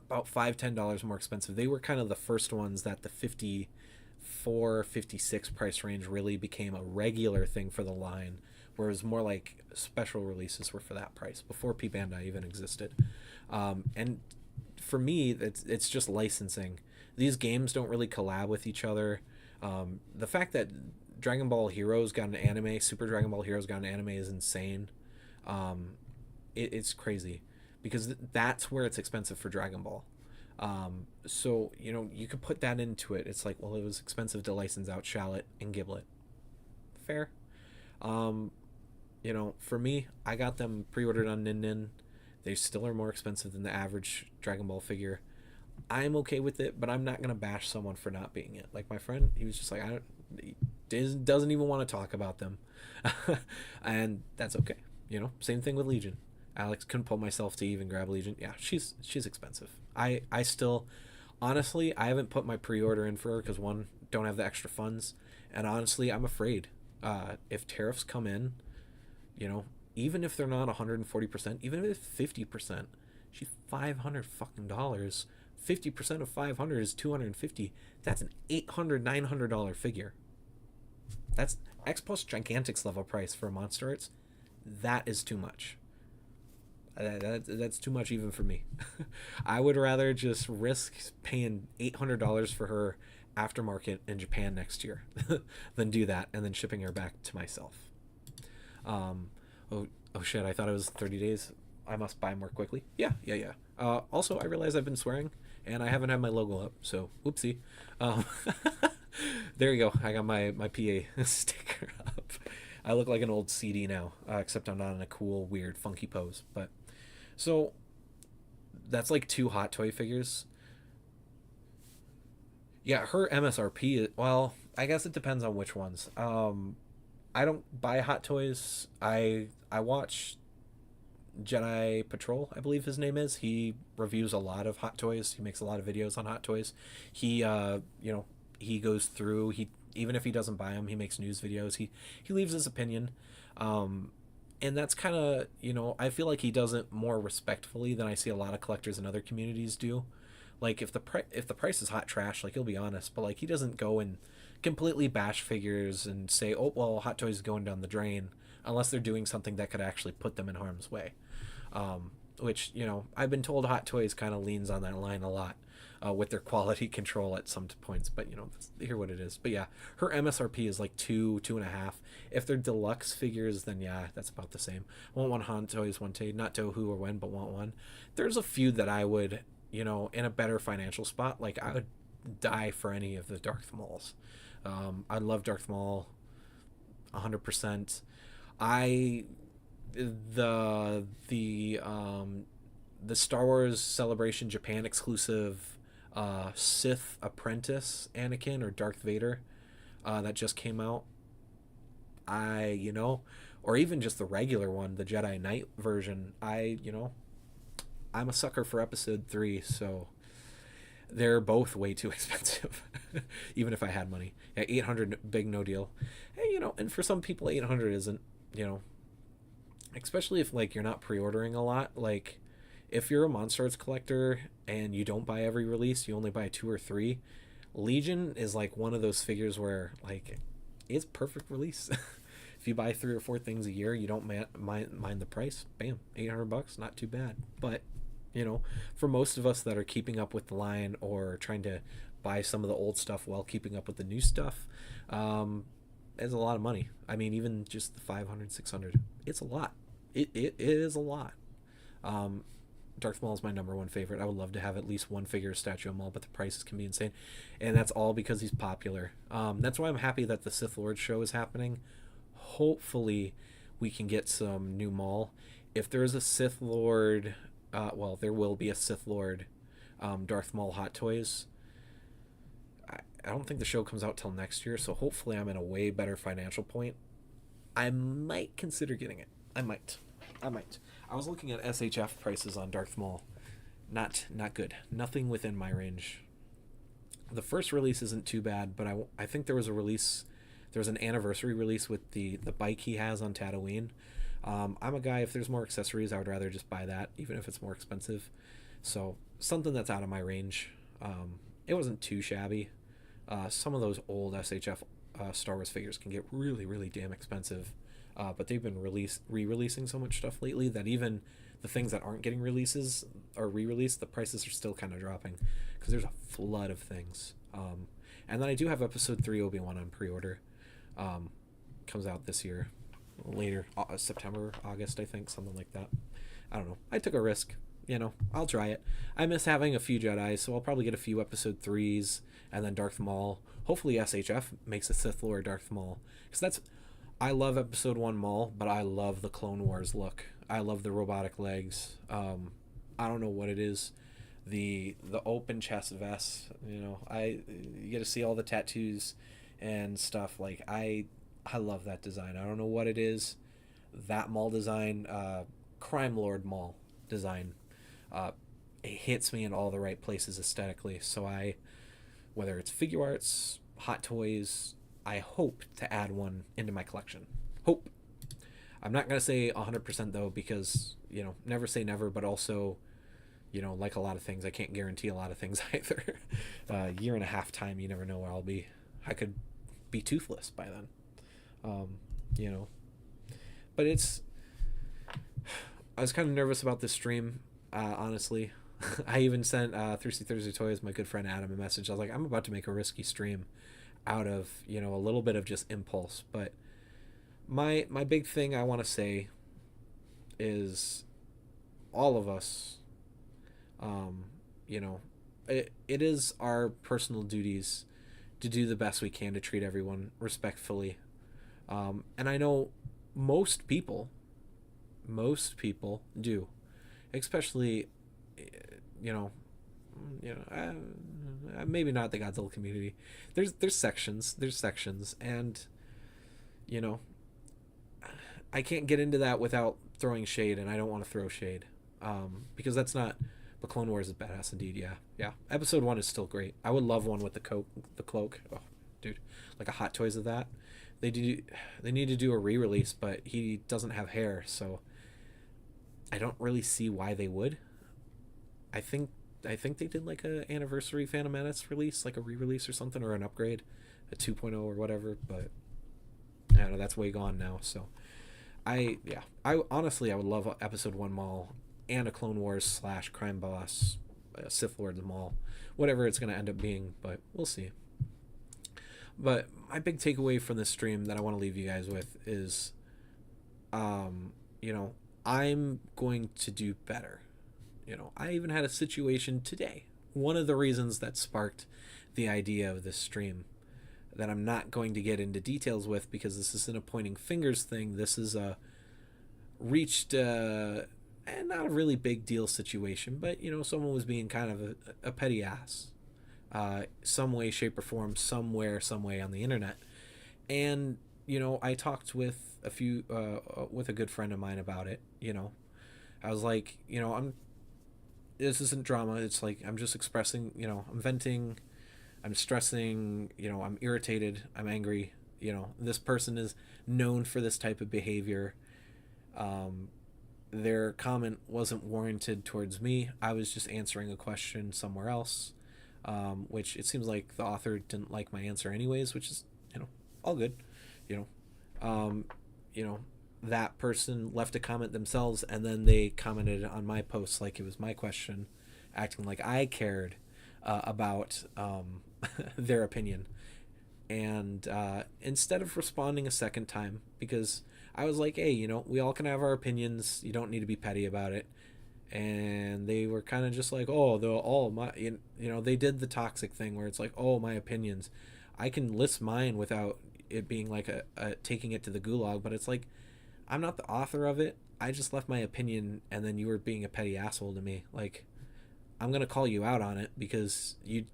about $5-10 more expensive. They were kind of the first ones that the 54, 56 price range really became a regular thing for the line, whereas more like special releases were for that price before P Bandai even existed. And for me, it's just licensing. These games don't really collab with each other. The fact that Dragon Ball Heroes got an anime, Super Dragon Ball Heroes got an anime is insane. It's crazy because that's where it's expensive for Dragon Ball. So you could put that into it. It's like, well, it was expensive to license out Shallot and Giblet. Fair. For me, I got them pre-ordered on Nin Nin. They still are more expensive than the average Dragon Ball figure. I'm okay with it, but I'm not gonna bash someone for not being it. Like my friend, he was just like, he doesn't even want to talk about them, and that's okay. Same thing with Legion. Alex couldn't pull myself to even grab Legion. Yeah, she's expensive. I still, honestly, I haven't put my pre-order in for her because one, don't have the extra funds, and honestly, I'm afraid if tariffs come in, even if they're not 140%, even if it's 50%, she's $500 fucking. 50% of 500 is 250. That's an $800-$900 figure. That's X Plus Gigantics level price for a Monster Arts. That is too much. That's too much even for me. I would rather just risk paying $800 for her aftermarket in Japan next year than do that and then shipping her back to myself. Oh shit, I thought it was 30 days. I must buy more quickly. Yeah. Also, I realize I've been swearing and I haven't had my logo up, so whoopsie. There you go. I got my PA sticker up. I look like an old CD now, except I'm not in a cool, weird, funky pose. But so that's like 2 Hot Toy figures. Yeah, her MSRP. Well, I guess it depends on which ones. I don't buy Hot Toys. I watch Jedi Patrol, I believe his name is. He reviews a lot of Hot Toys. He makes a lot of videos on Hot Toys. He he goes through, even if he doesn't buy them, he makes news videos. He leaves his opinion. And that's kind of, I feel like he does it more respectfully than I see a lot of collectors in other communities do. Like if the price is hot trash, like he'll be honest, but like he doesn't go and completely bash figures and say, "Oh, well, Hot Toys is going down the drain," unless they're doing something that could actually put them in harm's way. Which, I've been told Hot Toys kind of leans on that line a lot with their quality control at some points, but hear what it is. But yeah, her MSRP is like 2.5. If they're deluxe figures, then yeah, that's about the same. I want one Hot Toys one day, not to who or when, but want one. There's a few that I would, in a better financial spot, like I would die for any of the Darth Mauls. I love Darth Maul 100%. The Star Wars Celebration Japan exclusive Sith Apprentice Anakin or Darth Vader that just came out. Or even just the regular one, the Jedi Knight version. I'm a sucker for Episode 3, so they're both way too expensive. Even if I had money, yeah, 800 big no deal. Hey, and for some people 800 isn't, especially if like you're not pre-ordering a lot. Like if you're a Monster Arts collector and you don't buy every release, you only buy 2 or 3. Legion is like one of those figures where like it's perfect release. If you buy 3 or 4 things a year, you don't mind the price. Bam, $800, not too bad. But for most of us that are keeping up with the line or trying to buy some of the old stuff while keeping up with the new stuff, it's a lot of money. I mean, even just the 500, 600, it's a lot. It is a lot. Darth Maul is my number 1 favorite. I would love to have at least one figure of Statue of Maul, but the prices can be insane. And that's all because he's popular. That's why I'm happy that the Sith Lord show is happening. Hopefully we can get some new Maul. If there's a Sith Lord, there will be a Sith Lord Darth Maul Hot Toys. I don't think the show comes out till next year, so hopefully I'm in a way better financial point. I might consider getting it. I might. I was looking at SHF prices on Darth Maul. Not good. Nothing within my range. The first release isn't too bad, but I think there was an anniversary release with the bike he has on Tatooine. I'm a guy, if there's more accessories, I would rather just buy that, even if it's more expensive. So something that's out of my range. It wasn't too shabby. Some of those old SHF Star Wars figures can get really, really damn expensive But they've been re-releasing so much stuff lately that even the things that aren't getting releases or re-released, the prices are still kind of dropping because there's a flood of things. And then I do have episode 3 Obi-Wan on pre-order. Comes out this year, later, September, August, I think, something like that. I don't know. I took a risk. I'll try it. I miss having a few Jedi, so I'll probably get a few episode 3s and then Darth Maul. Hopefully SHF makes a Sith Lord Darth Maul. Because I love episode 1 Maul, but I love the Clone Wars look. I love the robotic legs. I don't know what it is. The open chest vest, you get to see all the tattoos and stuff. Like, I love that design. I don't know what it is. That Maul design, Crime Lord Maul design, it hits me in all the right places aesthetically. So whether it's figure arts, hot toys, I hope to add one into my collection. Hope. I'm not going to say 100% though, because, never say never, but also, like a lot of things, I can't guarantee a lot of things either. Year and a half time, you never know where I'll be. I could be toothless by then. But I was kind of nervous about this stream, honestly. I even sent Thirsty Thursday Toys, my good friend Adam, a message. I was like, I'm about to make a risky stream out of, a little bit of just impulse. But my big thing I want to say is all of us, it is our personal duties to do the best we can to treat everyone respectfully. And I know most people do, especially, maybe not the Godzilla community. There's sections, and I can't get into that without throwing shade, and I don't want to throw shade, because that's not. But Clone Wars is badass indeed. Yeah. Episode 1 is still great. I would love one with the cloak. Oh, dude, like a Hot Toys of that. They need to do a re-release, but he doesn't have hair, so I don't really see why they would. I think they did like a anniversary Phantom Menace release, like a re-release or something, or an upgrade, a 2.0 or whatever, but I don't know, that's way gone now. So I honestly I would love episode 1 Maul and a Clone Wars / Crime Boss, Sith Lord Maul, whatever it's going to end up being, but we'll see. But my big takeaway from this stream that I want to leave you guys with is, I'm going to do better. I even had a situation today. One of the reasons that sparked the idea of this stream that I'm not going to get into details with, because this isn't a pointing fingers thing. This is a reached, and not a really big deal situation, but, someone was being kind of a petty ass. Some way, shape, or form, somewhere, some way on the internet. And, I talked with with a good friend of mine about it. I was like, this isn't drama. It's like, I'm just expressing, I'm venting, I'm stressing, I'm irritated, I'm angry. This person is known for this type of behavior. Their comment wasn't warranted towards me. I was just answering a question somewhere else. Which it seems like the author didn't like my answer anyways, which is, all good. That person left a comment themselves, and then they commented on my post like it was my question, acting like I cared about their opinion. And instead of responding a second time, because I was like, hey, we all can have our opinions. You don't need to be petty about it. And they were kind of just like, oh, they did the toxic thing where it's like, oh, my opinions. I can list mine without it being like a taking it to the gulag, but it's like, I'm not the author of it. I just left my opinion, and then you were being a petty asshole to me. Like, I'm going to call you out on it because you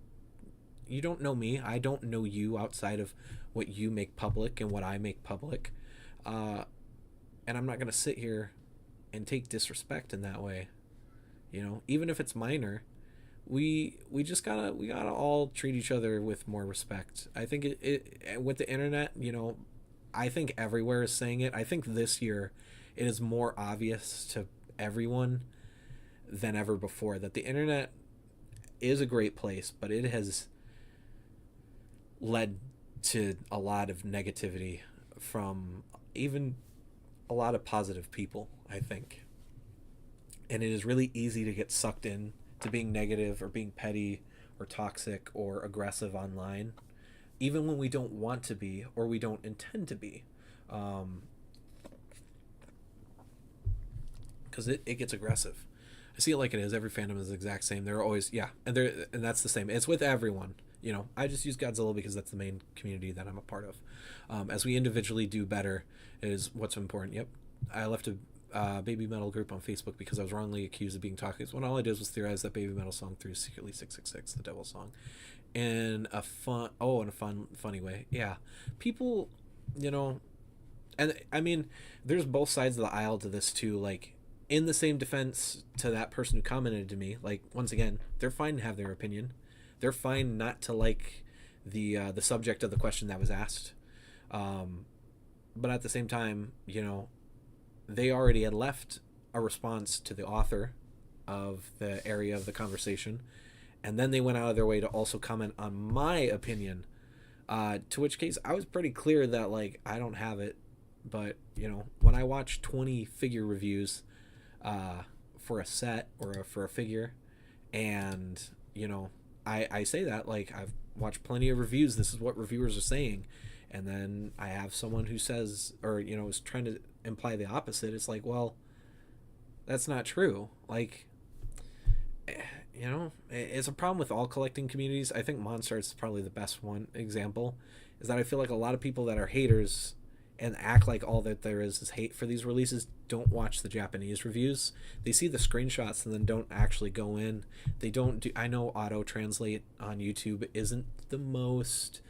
don't know me. I don't know you outside of what you make public and what I make public. And I'm not going to sit here and take disrespect in that way. Even if it's minor, we gotta all treat each other with more respect. I think it with the internet, I think everywhere is saying it. I think this year it is more obvious to everyone than ever before that the internet is a great place, but it has led to a lot of negativity from even a lot of positive people, I think. And it is really easy to get sucked in to being negative or being petty or toxic or aggressive online, even when we don't want to be or we don't intend to be. Um, because it gets aggressive. I see it like it is. Every fandom is the exact same. They're always, yeah, and that's the same. It's with everyone. You know, I just use Godzilla because that's the main community that I'm a part of. As we individually do better is what's important. Yep, I left a baby metal group on Facebook because I was wrongly accused of being toxic when all I did was theorize that baby metal song through secretly 666, the devil song, in a funny way. Yeah, people, you know, and I mean, there's both sides of the aisle to this too. Like, in the same defense to that person who commented to me, like, once again, they're fine to have their opinion. They're fine not to like the subject of the question that was asked. Um, but at the same time, you know, they already had left a response to the author of the area of the conversation, and then they went out of their way to also comment on my opinion. To which case, I was pretty clear that like I don't have it, but you know, when I watch 20 figure reviews for a set or for a figure, and you know, I say that like I've watched plenty of reviews. This is what reviewers are saying, and then I have someone who says, or you know, is trying to imply the opposite. It's like, well, that's not true. Like, you know, it's a problem with all collecting communities. I think Monster is probably the best one example. Is that I feel like a lot of people that are haters and act like all that there is hate for these releases don't watch the Japanese reviews. They see the screenshots and then don't actually go in. They don't do. I know auto translate on YouTube isn't the most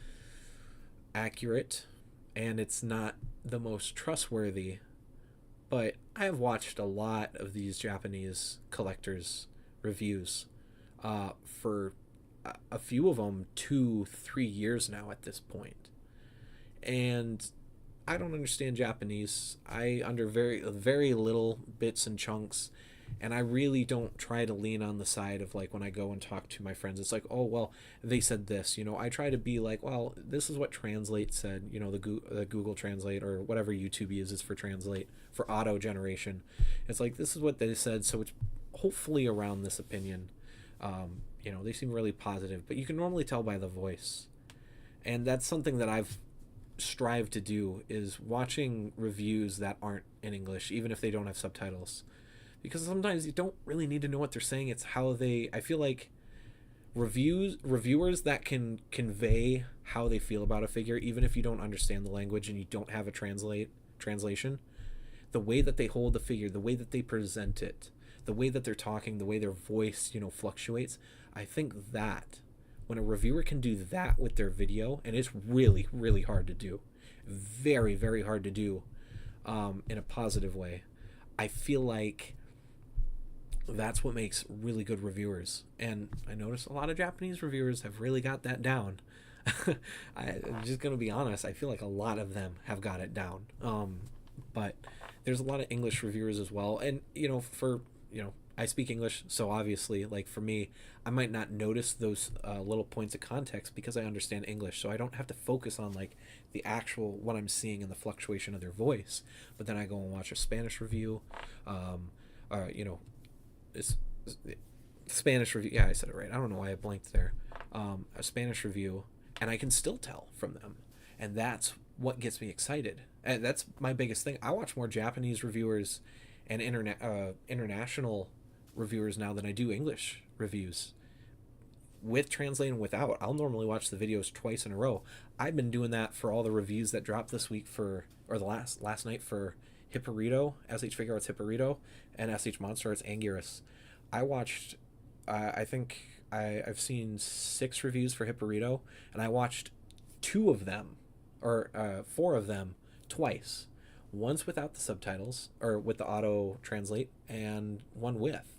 accurate and it's not the most trustworthy, but I have watched a lot of these Japanese collectors reviews for a few of them 2-3 years now at this point, and I don't understand Japanese. I under very little bits and chunks, and I really don't try to lean on the side of like when I go and talk to my friends. It's like, oh well, they said this. You know, I try to be like, well, this is what Translate said. You know, the Google Translate or whatever YouTube uses for translate for auto generation. It's like this is what they said, so it's hopefully around this opinion. You know, they seem really positive, but you can normally tell by the voice, and that's something that I've strive to do is watching reviews that aren't in English, even if they don't have subtitles, because sometimes you don't really need to know what they're saying. It's how they. I feel like reviewers that can convey how they feel about a figure, even if you don't understand the language and you don't have a translation, the way that they hold the figure, the way that they present it, the way that they're talking, the way their voice, you know, fluctuates. I think that when a reviewer can do that with their video, and it's really, really hard to do, very, very hard to do in a positive way, I feel like that's what makes really good reviewers. And I notice a lot of Japanese reviewers have really got that down. I'm just going to be honest, I feel like a lot of them have got it down. But there's a lot of English reviewers as well. And, you know, I speak English, so obviously, like for me, I might not notice those little points of context because I understand English, so I don't have to focus on like the actual what I'm seeing and the fluctuation of their voice. But then I go and watch a Spanish review, you know, it's Spanish review. Yeah, I said it right. I don't know why I blanked there. A Spanish review, and I can still tell from them, and that's what gets me excited. And that's my biggest thing. I watch more Japanese reviewers and international reviewers now than I do English reviews. With translating without, I'll normally watch the videos twice in a row. I've been doing that for all the reviews that dropped this week or the last night for Hipporito, SH Figure Arts Hipporito, and SH Monster Arts Anguirus. I watched, I think I've seen 6 reviews for Hipporito, and I watched 2 of them, or 4 of them, twice. Once without the subtitles, or with the auto translate, and one with.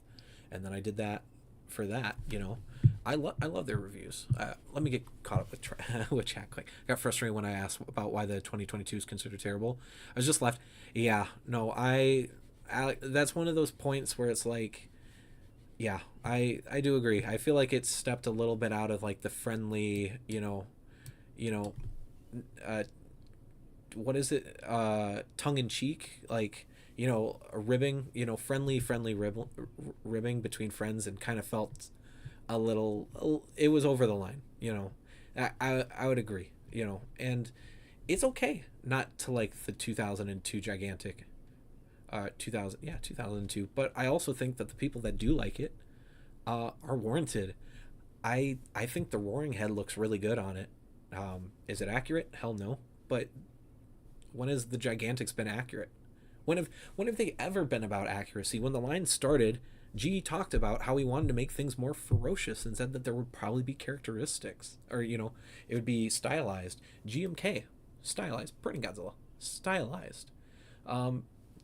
And then I did that for that, you know. I love their reviews. Let me get caught up with chat quick. I got frustrated when I asked about why the 2022 is considered terrible. I was just left. Yeah, no, I that's one of those points where it's like, yeah, I do agree. I feel like it's stepped a little bit out of like the friendly, you know, what is it, tongue in cheek, like, a ribbing, friendly ribbing between friends, and kind of felt it was over the line. I would agree. And it's okay not to like the 2002 gigantic, 2000, yeah, 2002, but I also think that the people that do like it are warranted. I think the roaring head looks really good on it. Is it accurate? Hell no. But when has the gigantics been accurate? When have they ever been about accuracy? When the line started, G talked about how he wanted to make things more ferocious and said that there would probably be characteristics, or it would be stylized. GMK, stylized. Burning Godzilla, stylized.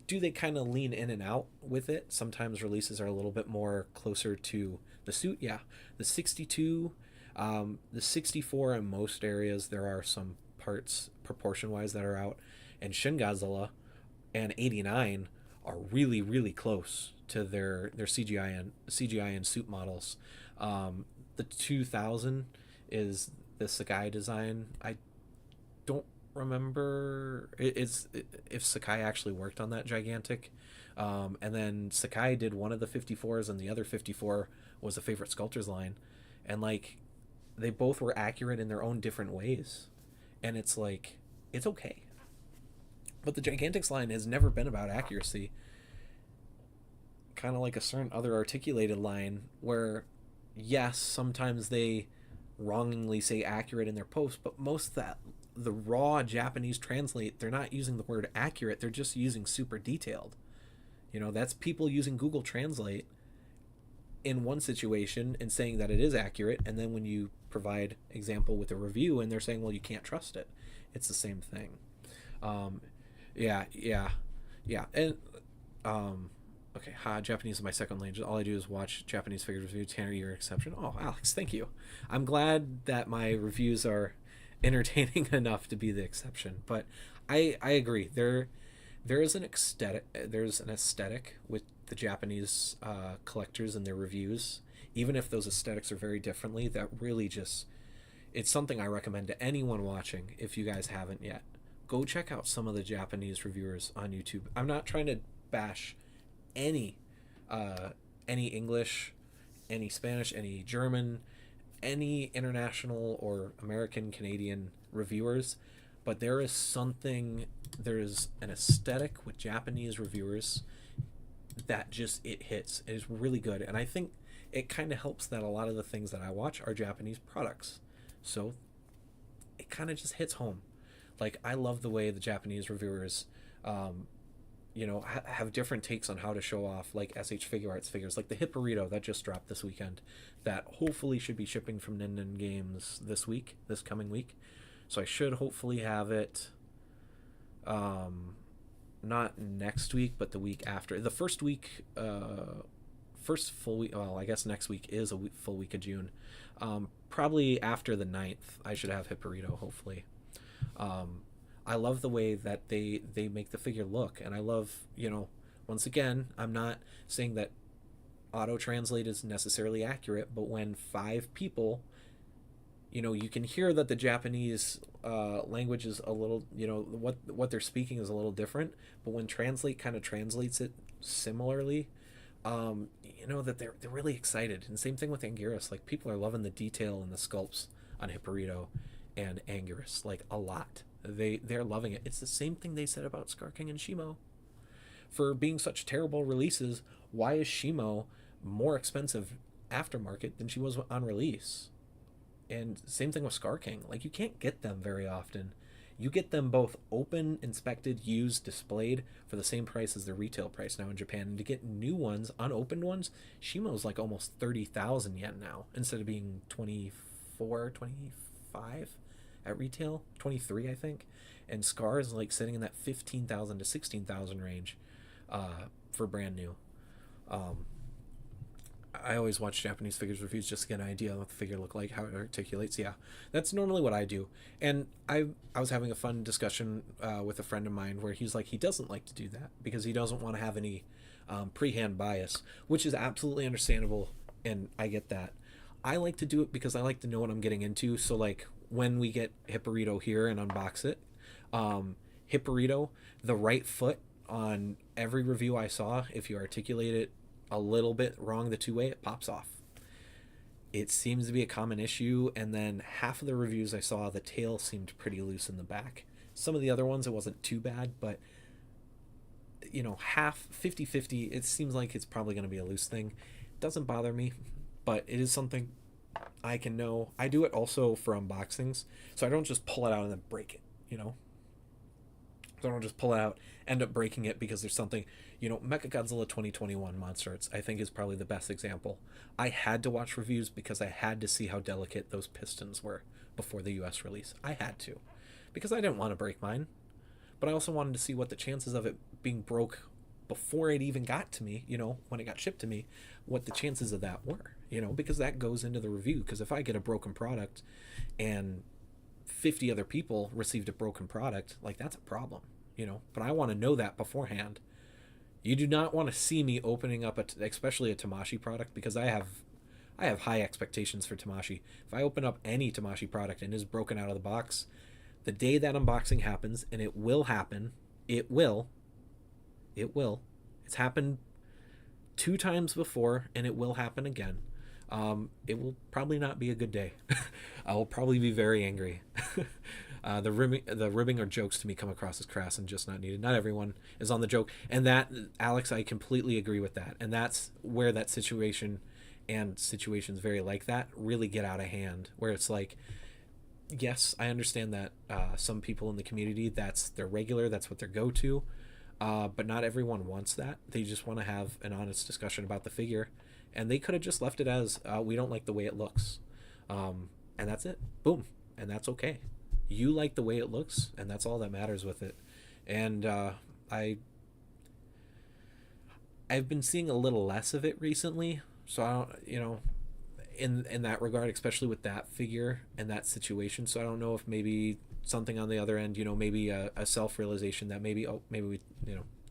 Do they kind of lean in and out with it? Sometimes releases are a little bit more closer to the suit. Yeah, the 62, the 64 in most areas. There are some parts proportion wise that are out, and Shin Godzilla and 89 are really really close to their CGI and suit models. The 2000 is the Sakai design. I don't remember if Sakai actually worked on that gigantic. And then Sakai did one of the 54s, and the other 54 was a favorite sculptors line, and like they both were accurate in their own different ways, and it's like it's okay. But the Gigantics line has never been about accuracy. Kind of like a certain other articulated line where, yes, sometimes they wrongly say accurate in their post, but most of that, the raw Japanese translate, they're not using the word accurate, they're just using super detailed. That's people using Google Translate in one situation and saying that it is accurate, and then when you provide example with a review and they're saying, well, you can't trust it. It's the same thing. Yeah. And okay, Japanese is my second language. All I do is watch Japanese figures review. Tanner, your exception. Oh, Alex, thank you. I'm glad that my reviews are entertaining enough to be the exception. But I agree. There is an aesthetic. There's an aesthetic with the Japanese collectors and their reviews. Even if those aesthetics are very differently, that really just it's something I recommend to anyone watching. If you guys haven't yet, go check out some of the Japanese reviewers on YouTube. I'm not trying to bash any English, any Spanish, any German, any international or American, Canadian reviewers, but there's an aesthetic with Japanese reviewers that just it hits. It is really good, and I think it kind of helps that a lot of the things that I watch are Japanese products, so it kind of just hits home. Like, I love the way the Japanese reviewers have different takes on how to show off, like SH Figure Arts figures, like the Hipporito that just dropped this weekend, that hopefully should be shipping from Ninden Games this coming week. So I should hopefully have it, not next week, but the week after. The first week, first full week, well, I guess next week is a full week of June. Probably after the 9th, I should have Hipporito, hopefully. I love the way that they make the figure look, and I love, once again, I'm not saying that auto translate is necessarily accurate, but when 5 people, you can hear that the Japanese language is a little, what they're speaking is a little different, but when translate kind of translates it similarly, that they're really excited. And same thing with Anguirus. Like, people are loving the detail and the sculpts on Hipporito and Anguirus, like, a lot. They're loving it. It's the same thing they said about Scar King and Shimo. For being such terrible releases, why is Shimo more expensive aftermarket than she was on release? And same thing with Scar King. Like, you can't get them very often. You get them both open, inspected, used, displayed for the same price as their retail price now in Japan. And to get new ones, unopened ones, Shimo's like almost 30,000 yen now, instead of being 24, 25 at retail, 23 I think. And Scar is like sitting in that 15,000 to 16,000 range for brand new. I always watch Japanese figures reviews just to get an idea of what the figure look like, how it articulates. Yeah, that's normally what I do. And I was having a fun discussion with a friend of mine where he's like, he doesn't like to do that because he doesn't want to have any pre-hand bias, which is absolutely understandable, and I get that. I like to do it because I like to know what I'm getting into. So like when we get Hipporito here and unbox it, Hipporito, the right foot on every review I saw, if you articulate it a little bit wrong the two-way, it pops off. It seems to be a common issue, and then half of the reviews I saw, the tail seemed pretty loose in the back. Some of the other ones, it wasn't too bad, but half 50-50, it seems like it's probably going to be a loose thing. It doesn't bother me, but it is something I can know. I do it also for unboxings, so I don't just pull it out and then break it. So I don't just pull it out, end up breaking it because there's something. Mechagodzilla 2021 Monster Arts, I think, is probably the best example. I had to watch reviews because I had to see how delicate those pistons were before the US release. I had to, because I didn't want to break mine, but I also wanted to see what the chances of it being broke before it even got to me, when it got shipped to me, what the chances of that were, because that goes into the review. Because if I get a broken product and 50 other people received a broken product, like, that's a problem, but I want to know that beforehand. You do not want to see me opening up especially a Tamashii product, because I have high expectations for Tamashii. If I open up any Tamashii product and is broken out of the box, the day that unboxing happens, and it will happen, it will, it's happened 2 times before, and it will happen again. It will probably not be a good day. I will probably be very angry. The ribbing or jokes to me come across as crass and just not needed. Not everyone is on the joke, and that, Alex, I completely agree with that. And that's where that situation and situations very like that really get out of hand, where it's like, yes, I understand that some people in the community, that's their regular, that's what their go-to, but not everyone wants that. They just want to have an honest discussion about the figure, and they could have just left it as, we don't like the way it looks, and that's it. Boom. And that's okay. You like the way it looks, and that's all that matters with it. And I've been seeing a little less of it recently, so I don't, in that regard, especially with that figure and that situation. So I don't know if maybe something on the other end, maybe a self-realization that maybe we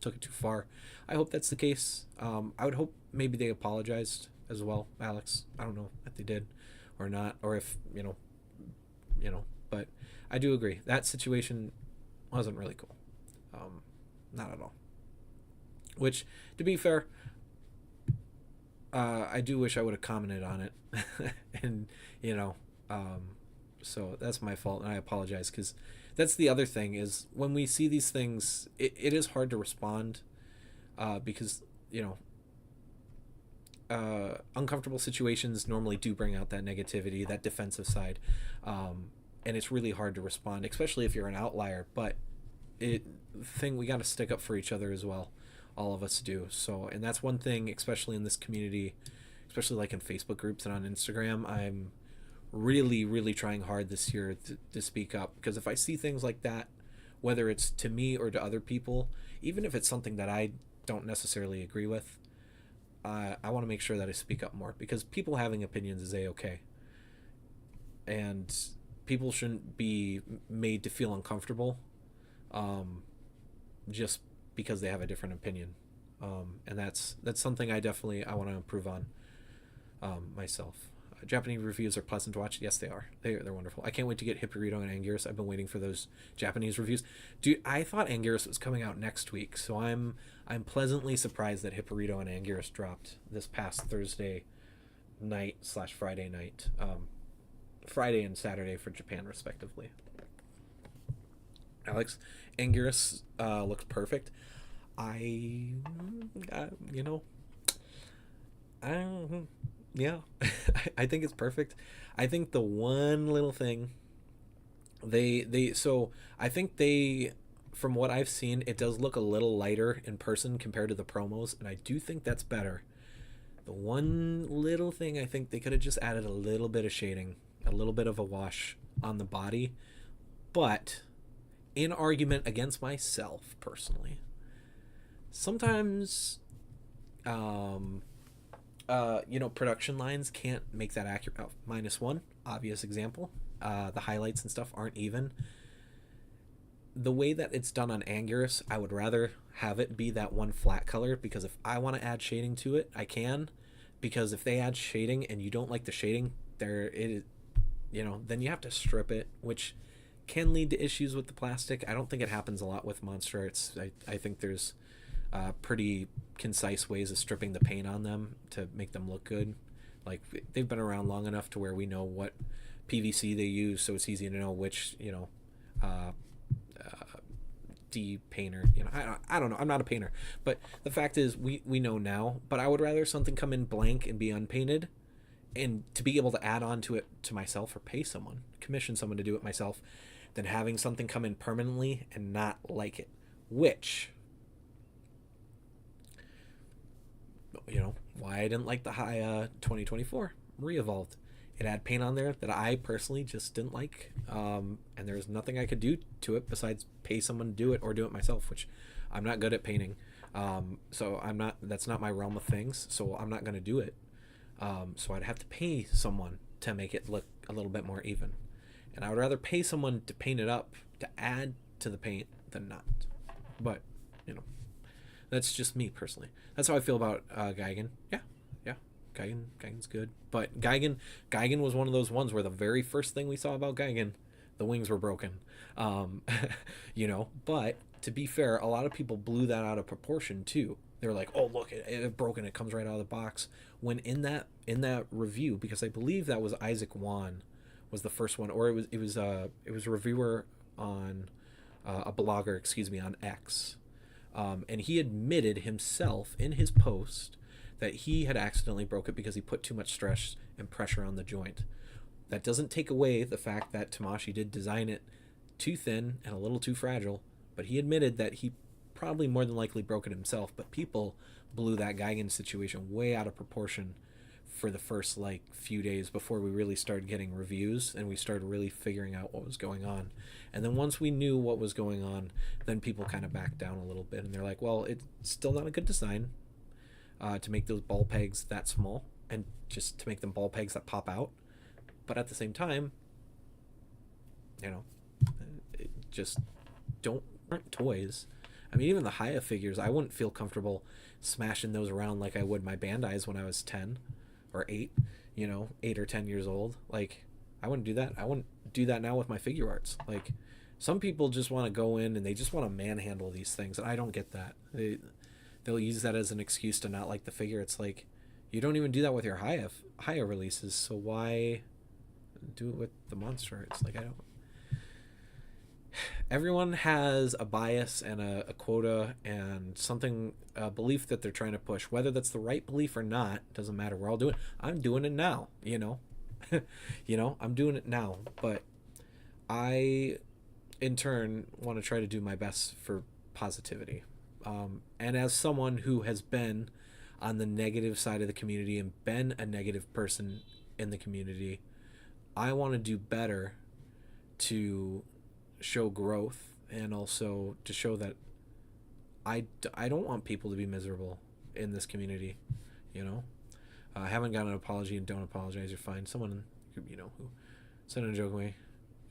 took it too far. I hope that's the case. I would hope maybe they apologized as well, Alex. I don't know if they did or not, or if but I do agree that situation wasn't really cool. Not at all. Which, to be fair, I do wish I would have commented on it. And so that's my fault, and I apologize, because that's the other thing, is when we see these things, it is hard to respond, because uncomfortable situations normally do bring out that negativity, that defensive side, and it's really hard to respond, especially if you're an outlier. But we got to stick up for each other as well. All of us do. So, and that's one thing, especially in this community, especially like in Facebook groups and on Instagram, I'm really, really trying hard this year to speak up, because if I see things like that, whether it's to me or to other people, even if it's something that I don't necessarily agree with, I want to make sure that I speak up more, because people having opinions is a-okay, and people shouldn't be made to feel uncomfortable just because they have a different opinion, and that's something I want to improve on myself. Japanese reviews are pleasant to watch. Yes, they are. They're wonderful. I can't wait to get Hipporito and Anguirus. I've been waiting for those Japanese reviews. Dude, I thought Anguirus was coming out next week, so I'm pleasantly surprised that Hipporito and Anguirus dropped this past Thursday night / Friday night. Friday and Saturday for Japan, respectively. Alex, Anguirus looks perfect. Yeah, I think it's perfect. I think the one little thing I think from what I've seen, it does look a little lighter in person compared to the promos, and I do think that's better. The one little thing, I think they could have just added a little bit of shading, a little bit of a wash on the body. But in argument against myself personally, sometimes production lines can't make that accurate. -1 obvious example, the highlights and stuff aren't even. The way that it's done on Anguirus, I would rather have it be that one flat color, because if I want to add shading to it, I can. Because if they add shading and you don't like the shading, then you have to strip it, which can lead to issues with the plastic. I don't think it happens a lot with Monster Arts. I think there's pretty concise ways of stripping the paint on them to make them look good. Like, they've been around long enough to where we know what PVC they use, so it's easy to know which, uh, painter. I don't know. I'm not a painter, but the fact is, we know now. But I would rather something come in blank and be unpainted, and to be able to add on to it to myself, or pay someone, commission someone to do it myself, than having something come in permanently and not like it. Which, why I didn't like the high 2024 Re-Evolved. It had paint on there that I personally just didn't like, and there was nothing I could do to it besides pay someone to do it or do it myself, which I'm not good at painting. So that's not my realm of things, so I'm not going to do it. So I'd have to pay someone to make it look a little bit more even. And I would rather pay someone to paint it up, to add to the paint, than not. But, that's just me personally. That's how I feel about Geigen. Yeah. Geigen's good. But Geigen was one of those ones where the very first thing we saw about Geigen, the wings were broken. But to be fair, a lot of people blew that out of proportion too. They were like, "Oh, look, it broken. It comes right out of the box." When in that review, because I believe that was Isaac Wan was the first one, or it was a reviewer on a blogger, on X, and he admitted himself in his post that he had accidentally broke it because he put too much stress and pressure on the joint. That doesn't take away the fact that Tamashii did design it too thin and a little too fragile, but he admitted that he probably more than likely broke it himself. But people blew that Geigen situation way out of proportion for the first few days before we really started getting reviews and we started really figuring out what was going on. And then once we knew what was going on, then people kind of backed down a little bit, and they're like, well, it's still not a good design to make those ball pegs that small and just to make them ball pegs that pop out. But at the same time, just aren't toys. I mean, even the Haya figures, I wouldn't feel comfortable smashing those around like I would my Bandais when I was 10 or 8, 8 or 10 years old. Like, I wouldn't do that. I wouldn't do that now with my figure arts. Like, some people just want to go in and they just want to manhandle these things, and I don't get that. They'll use that as an excuse to not like the figure. It's like, you don't even do that with your Haya releases, so why do it with the Monster Arts? Like, I don't... Everyone has a bias and a quota and something, a belief that they're trying to push. Whether that's the right belief or not, doesn't matter. We're all doing it. I'm doing it now, I'm doing it now. But I, in turn, want to try to do my best for positivity. And as someone who has been on the negative side of the community and been a negative person in the community, I want to do better to show growth, and also to show that I don't want people to be miserable in this community. I haven't gotten an apology, and don't apologize. You're fine. Someone who said in a joking way,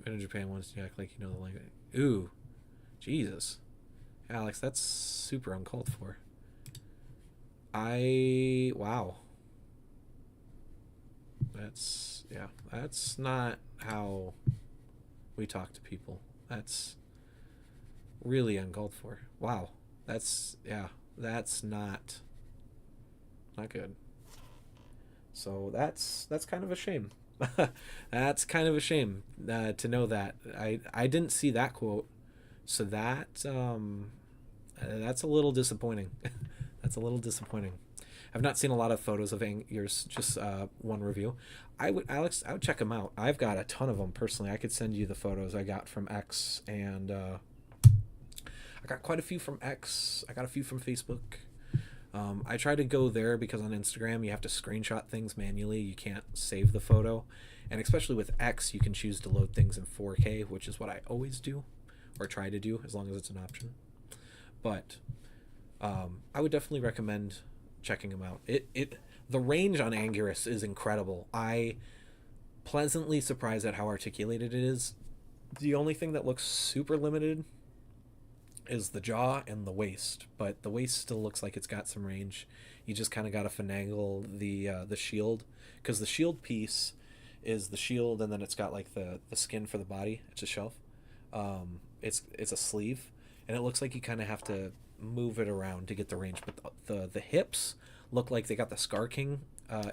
been in Japan once, you act like you know the language. Ooh, Jesus, Alex, that's super uncalled for. Wow. That's not how we talk to people. That's really uncalled for. Wow. That's not good. So that's kind of a shame. That's kind of a shame to know that. I didn't see that quote, so that's a little disappointing. That's a little disappointing. I've not seen a lot of photos of yours, just one review. Alex, I would check them out. I've got a ton of them personally. I could send you the photos I got from X, and I got quite a few from X. I got a few from Facebook. I try to go there because on Instagram you have to screenshot things manually. You can't save the photo, and especially with X, you can choose to load things in 4K, which is what I always do, or try to do, as long as it's an option. But I would definitely recommend checking them out. The range on Anguirus is incredible. I pleasantly surprised at how articulated it is. The only thing that looks super limited is the jaw and the waist, but the waist still looks like it's got some range. You just kind of got to finagle the shield, because the shield piece is the shield, and then it's got like the skin for the body. It's a shelf. It's a sleeve, and it looks like you kind of have to move it around to get the range. But the hips look like they got the Scar King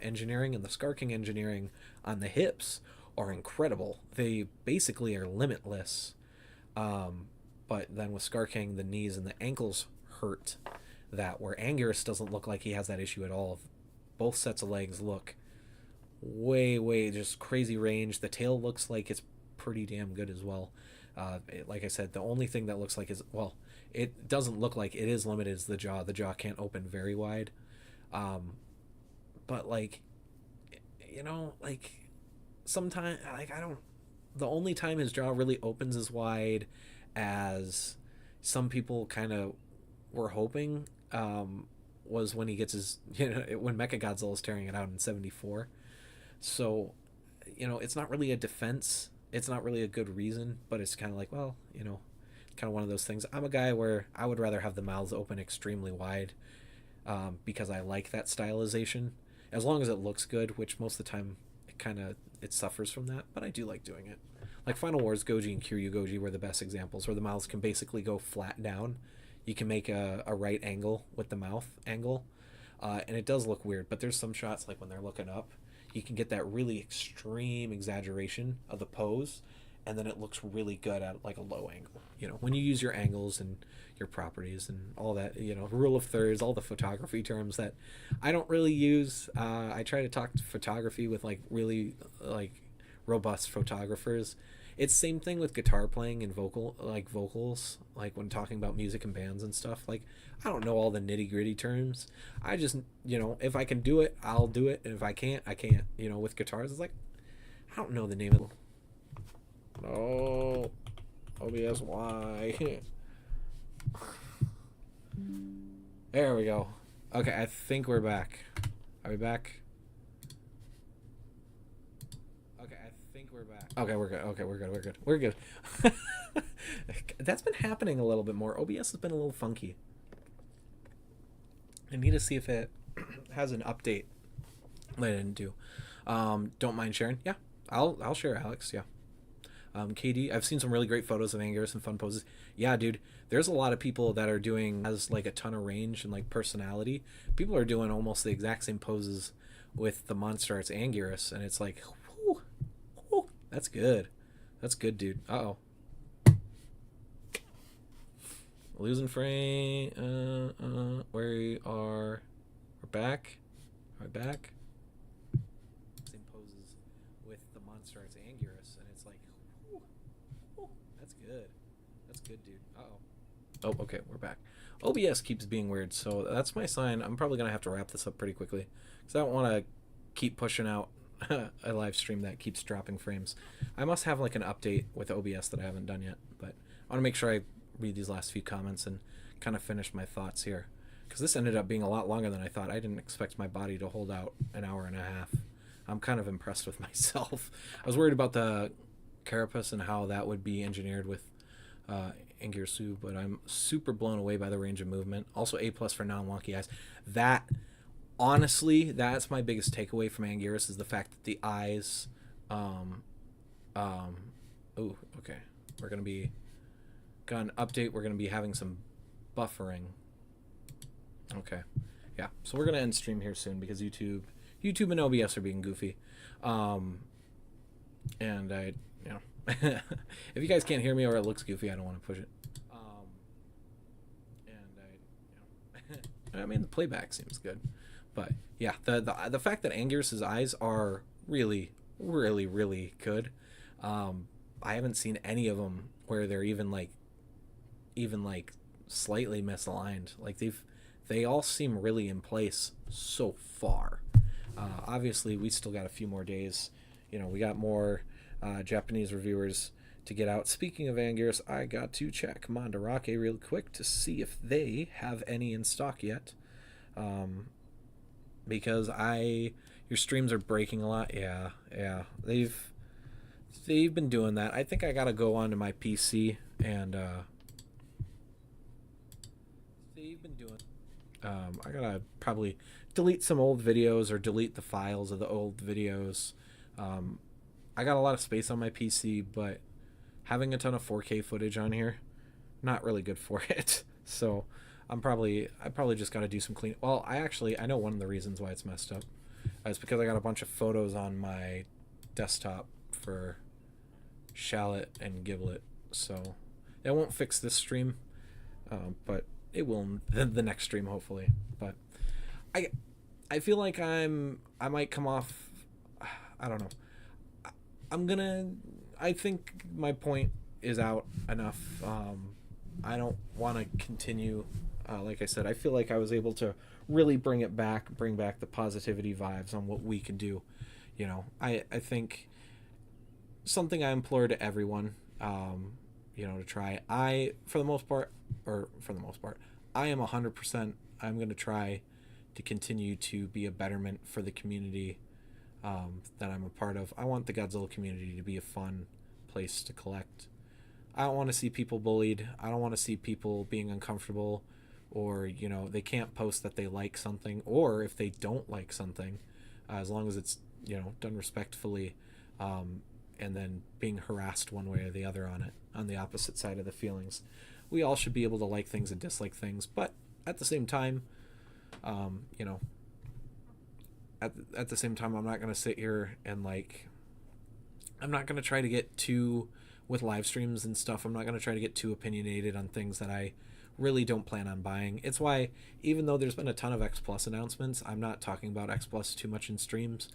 engineering, and the Scar King engineering on the hips are incredible. They basically are limitless. But then with Scar King, the knees and the ankles hurt. That where Anguirus doesn't look like he has that issue at all. Both sets of legs look way just crazy range. The tail looks like it's pretty damn good as well. Like I said, the only thing that looks like is, well, it doesn't look like it is limited is the jaw. The jaw can't open very wide. But like, like sometimes, like, I don't, the only time his jaw really opens as wide as some people kind of were hoping, was when he gets his, when Mecha Godzilla is tearing it out in 74. So, it's not really a defense. It's not really a good reason, but it's kind of like, well, kind of one of those things. I'm a guy where I would rather have the mouths open extremely wide, because I like that stylization. As long as it looks good, which most of the time it suffers from that, but I do like doing it. Like Final Wars Goji and Kiryu Goji were the best examples, where the mouths can basically go flat down. You can make a right angle with the mouth angle, and it does look weird, but there's some shots like when they're looking up, you can get that really extreme exaggeration of the pose, and then it looks really good at like a low angle. When you use your angles and your properties and all that, rule of thirds, all the photography terms that I don't really use. I try to talk photography with like really like robust photographers. It's same thing with guitar playing and vocals, like when talking about music and bands and stuff. Like, I don't know all the nitty gritty terms. I just, if I can do it, I'll do it, and if I can't, I can't. With guitars, it's like, I don't know the name of it. Oh, OBS, why? There we go. Okay, I think we're back. Are we back? Okay, I think we're back. Okay, we're good. Okay, we're good. That's been happening a little bit more. OBS has been a little funky. I need to see if it has an update that I didn't do. Don't mind sharing? Yeah, I'll share, Alex. Yeah. KD, I've seen some really great photos of Anguirus and fun poses. Yeah, dude, there's a lot of people that are doing, has like a ton of range and like personality. People are doing almost the exact same poses with the Monster Arts Anguirus, and it's like, whew, whew, that's good. That's good, dude. Uh-oh. Losing frame. We're back. Are we back? Same poses with the Monster Arts Anguirus, and it's like, whew, whew, that's good. That's good, dude. Uh-oh. Oh, okay, we're back. OBS keeps being weird, so that's my sign. I'm probably going to have to wrap this up pretty quickly, because I don't want to keep pushing out a live stream that keeps dropping frames. I must have like an update with OBS that I haven't done yet, but I want to make sure I read these last few comments and kind of finish my thoughts here, because this ended up being a lot longer than I thought. I didn't expect my body to hold out an hour and a half. I'm kind of impressed with myself. I was worried about the carapace and how that would be engineered with Anguirus, but I'm super blown away by the range of movement. Also A+ for non-wonky eyes. That, honestly, that's my biggest takeaway from Anguirus, is the fact that the eyes, ooh, okay, we're going to be, got an update, we're going to be having some buffering. Okay, yeah, so we're going to end stream here soon, because YouTube and OBS are being goofy. And I, if you guys can't hear me or it looks goofy, I don't want to push it. I mean, the playback seems good, but yeah, the fact that Anguirus's eyes are really good. I haven't seen any of them where they're even like slightly misaligned. Like they all seem really in place so far. Obviously, we still got a few more days. We got more Japanese reviewers to get out. Speaking of Anguirus, I got to check Mandarake real quick to see if they have any in stock yet. Because your streams are breaking a lot. Yeah. They've been doing that. I think I gotta go onto my PC and they've been doing. I gotta probably delete some old videos or delete the files of the old videos. I got a lot of space on my PC, but having a ton of 4K footage on here, not really good for it. So I probably just got to do some clean. Well, I know one of the reasons why it's messed up. It's because I got a bunch of photos on my desktop for Shallot and Giblet. So it won't fix this stream, but it will the next stream hopefully. But I I feel like I might come off. I don't know. I'm gonna. I think my point is out enough. I don't want to continue. Like I said, I feel like I was able to really bring back the positivity vibes on what we can do. I think something I implore to everyone, to try. For the most part, I am 100%. I'm going to try to continue to be a betterment for the community that I'm a part of. I want the Godzilla community to be a fun place to collect. I don't want to see people bullied. I don't want to see people being uncomfortable, or they can't post that they like something, or if they don't like something, as long as it's done respectfully, and then being harassed one way or the other on it, on the opposite side of the feelings. We all should be able to like things and dislike things, but at the same time, at the same time, I'm not going to sit here and I'm not going to try to get too, with live streams and stuff, I'm not going to try to get too opinionated on things that I really don't plan on buying. It's why, even though there's been a ton of X Plus announcements, I'm not talking about X Plus too much in streams.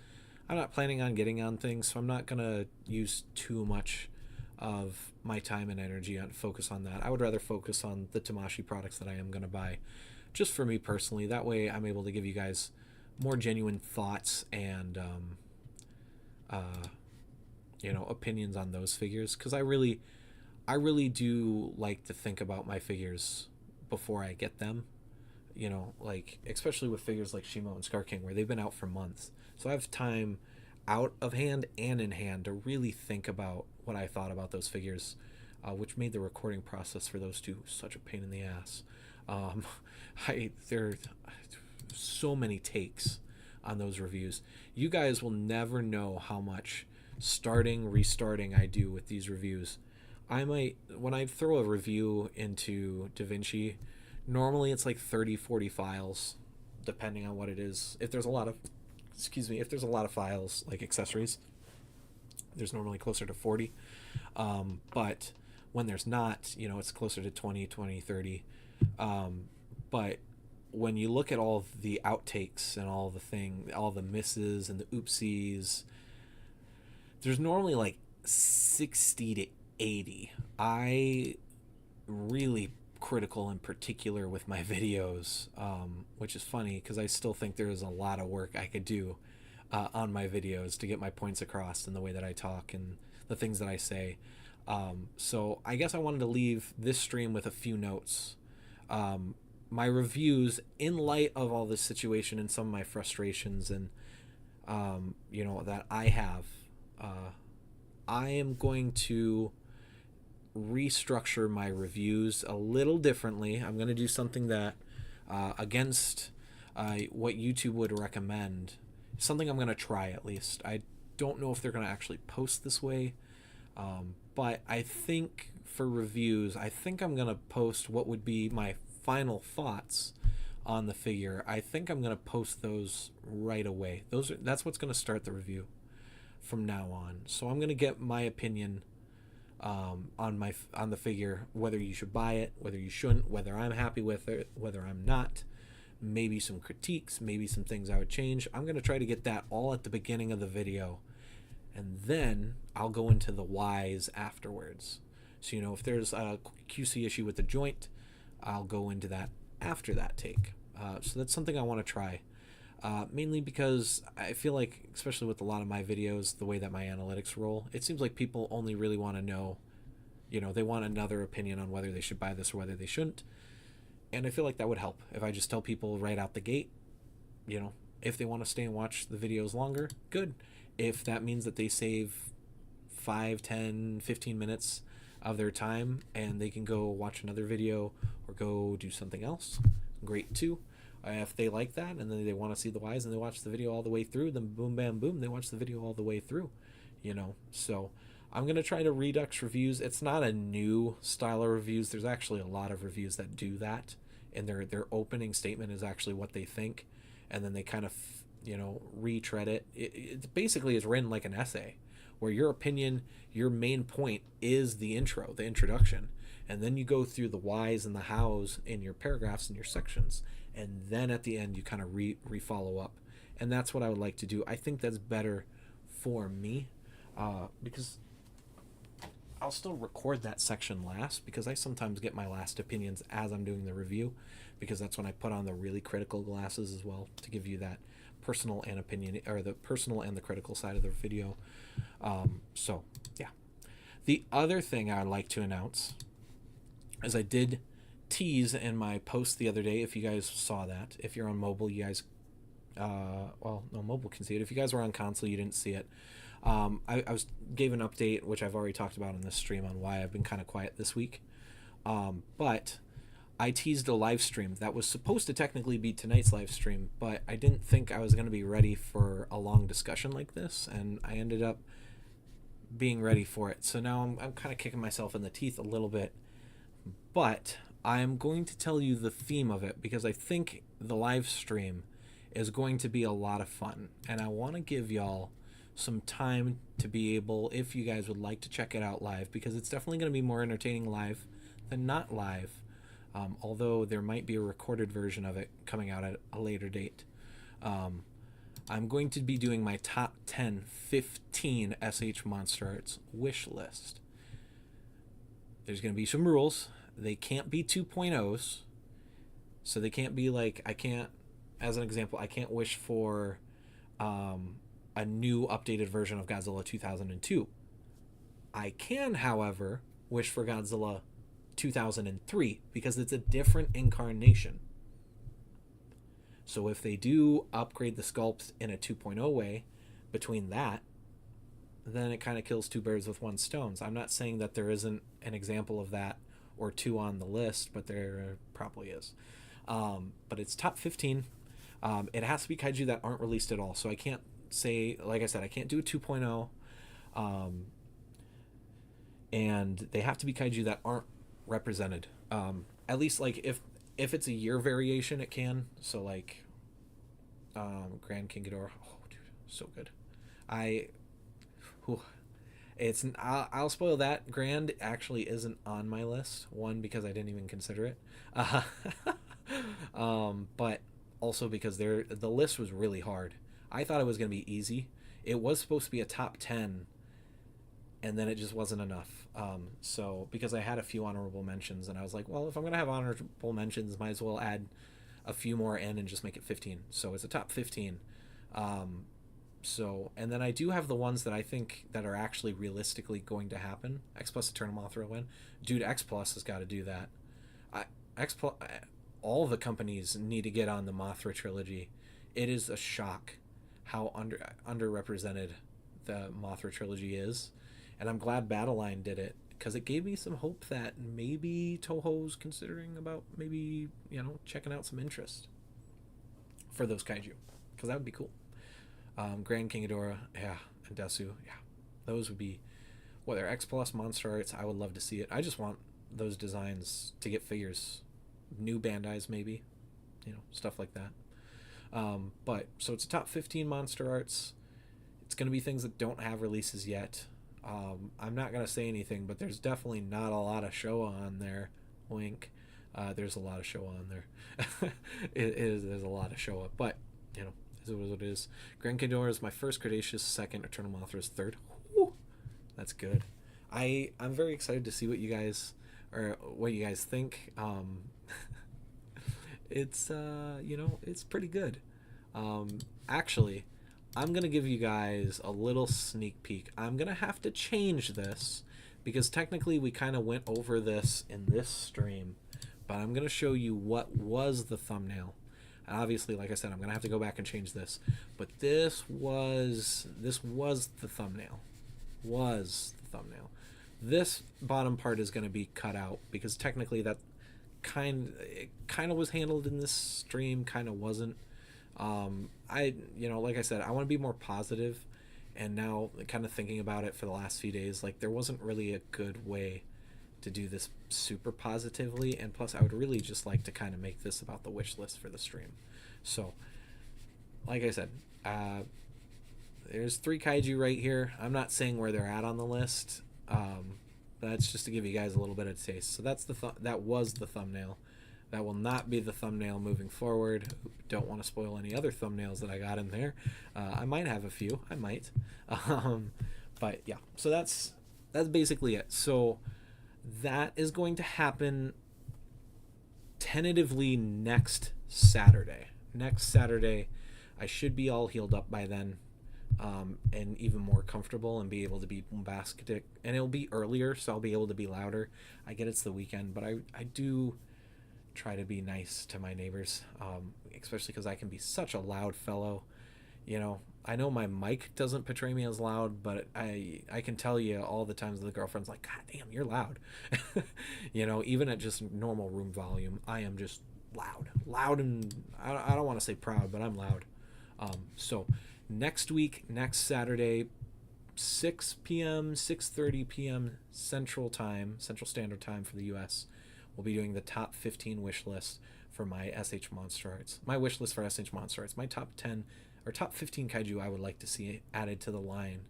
I'm not planning on getting on things, so I'm not going to use too much of my time and energy on focus on that. I would rather focus on the Tamashii products that I am going to buy, just for me personally. That way I'm able to give you guys more genuine thoughts and opinions on those figures, because I really do like to think about my figures before I get them. Especially with figures like Shimo and Scar King, where they've been out for months, so I have time out of hand and in hand to really think about what I thought about those figures, which made the recording process for those two such a pain in the ass. There are so many takes on those reviews. You guys will never know how much restarting I do with these reviews. When I throw a review into DaVinci, normally it's like 30-40 files, depending on what it is. If there's a lot of files, like accessories, there's normally closer to 40. But when there's not, it's closer to 20, 30. But when you look at all the outtakes and all the misses and the oopsies, there's normally like 60 to 80. I really critical in particular with my videos, which is funny because I still think there is a lot of work I could do on my videos to get my points across in the way that I talk and the things that I say. So I guess I wanted to leave this stream with a few notes. My reviews, in light of all this situation and some of my frustrations and that I have, I am going to restructure my reviews a little differently. I'm going to do something that against what YouTube would recommend, something I'm going to try at least. I don't know if they're going to actually post this way, but I think for reviews, I think I'm going to post what would be my final thoughts on the figure. I think I'm going to post those right away. That's what's going to start the review from now on. So I'm going to get my opinion on the figure, whether you should buy it, whether you shouldn't, whether I'm happy with it, whether I'm not, maybe some critiques, maybe some things I would change. I'm going to try to get that all at the beginning of the video, and then I'll go into the whys afterwards. So if there's a QC issue with the joint, I'll go into that after that take. So that's something I want to try, mainly because I feel like, especially with a lot of my videos, the way that my analytics roll, it seems like people only really want to know, they want another opinion on whether they should buy this or whether they shouldn't. And I feel like that would help if I just tell people right out the gate, if they want to stay and watch the videos longer, good. If that means that they save 5, 10, 15 minutes of their time and they can go watch another video or go do something else, great too. If they like that and then they want to see the whys and they watch the video all the way through, then boom, bam, boom, they watch the video all the way through, So I'm going to try to redux reviews. It's not a new style of reviews. There's actually a lot of reviews that do that, and their opening statement is actually what they think, and then they kind of, retread it. It basically is written like an essay, where your opinion, your main point is the intro, the introduction, and then you go through the whys and the hows in your paragraphs and your sections, and then at the end you kind of re-follow up. And that's what I would like to do. I think that's better for me, because I'll still record that section last, because I sometimes get my last opinions as I'm doing the review, because that's when I put on the really critical glasses as well, to give you that personal and opinion, or the personal and the critical side of the video. So yeah. The other thing I'd like to announce is I did tease in my post the other day. If you guys saw that, if you're on mobile, you guys, well, no, mobile can see it. If you guys were on console, you didn't see it. I gave an update, which I've already talked about in this stream, on why I've been kind of quiet this week. But I teased a live stream that was supposed to technically be tonight's live stream, but I didn't think I was going to be ready for a long discussion like this, and I ended up being ready for it. So now I'm kind of kicking myself in the teeth a little bit, but I'm going to tell you the theme of it, because I think the live stream is going to be a lot of fun, and I want to give y'all some time to be able, if you guys would like to check it out live, because it's definitely going to be more entertaining live than not live, although there might be a recorded version of it coming out at a later date. I'm going to be doing my top 10, 15 SH Monster Arts wish list. There's going to be some rules. They can't be 2.0s, so they can't be like, I can't, as an example, I can't wish for a new updated version of Godzilla 2002. I can, however, wish for Godzilla 2003, because it's a different incarnation. So if they do upgrade the sculpt in a 2.0 way between that, then it kind of kills two birds with one stone. I'm not saying that there isn't an example of that or two on the list, but there probably is. But it's top 15. It has to be kaiju that aren't released at all. So I can't say, like I said, I can't do a 2.0. And they have to be kaiju that aren't represented. At least, like, if it's a year variation, it can. So like Grand King Ghidorah, oh dude, so good. I'll spoil that. Grand actually isn't on my list. One, because I didn't even consider it, but also because the list was really hard. I thought it was going to be easy. It was supposed to be a top 10, and then it just wasn't enough. So because I had a few honorable mentions, and I was like, well, if I'm going to have honorable mentions, might as well add a few more in and just make it 15. So it's a top 15. So, and then I do have the ones that I think that are actually realistically going to happen. X Plus Eternal Mothra win. Dude, X Plus has got to do that. X Plus, all the companies need to get on the Mothra trilogy. It is a shock how underrepresented the Mothra trilogy is. And I'm glad Battle Line did it, because it gave me some hope that maybe Toho's considering about maybe, checking out some interest for those kaiju, because that would be cool. Grand King Ghidorah, yeah, and Desu, yeah. Those would be, whether X Plus Monster Arts, I would love to see it. I just want those designs to get figures. New Bandais, maybe, stuff like that. But, so it's top 15 Monster Arts. It's going to be things that don't have releases yet. I'm not going to say anything, but there's definitely not a lot of show on there. Wink. There's a lot of show on there. There's a lot of show up, but, is what it is. Grand Ghidorah is my first, Cretaceous second, Eternal Mothra is third. Woo! That's good. I'm very excited to see what you guys think. It's it's pretty good. Actually, I'm gonna give you guys a little sneak peek. I'm gonna have to change this, because technically we kind of went over this in this stream, but I'm gonna show you what was the thumbnail. And obviously, like I said, I'm gonna have to go back and change this, but this was the thumbnail. This bottom part is gonna be cut out, because technically that kind of was handled in this stream, kind of wasn't. Like I said, I want to be more positive, And now, kind of thinking about it for the last few days, like there wasn't really a good way to do this super positively, and plus I would really just like to kind of make this about the wish list for the stream. So like I said, there's 3 kaiju right here. I'm not saying where they're at on the list. That's just to give you guys a little bit of taste. So that was the thumbnail. That will not be the thumbnail moving forward. Don't want to spoil any other thumbnails that I got in there. I might have a few. I might. But yeah, so that's basically it. So that is going to happen tentatively next Saturday. Next Saturday, I should be all healed up by then, and even more comfortable and be able to be bombastic. And it'll be earlier, so I'll be able to be louder. I get it's the weekend, but I do try to be nice to my neighbors, especially because I can be such a loud fellow. You know, I know my mic doesn't portray me as loud, but I can tell you all the times the girlfriend's like, God damn, you're loud. You know, even at just normal room volume, I am just loud, and I don't want to say proud, but I'm loud. So next week, next Saturday, 6 p.m., 6:30 p.m. Central Standard Time for the U.S., we'll be doing the top 15 wish list for my SH Monster Arts. My wish list for SH Monster Arts. My top 10 or top 15 kaiju I would like to see added to the line.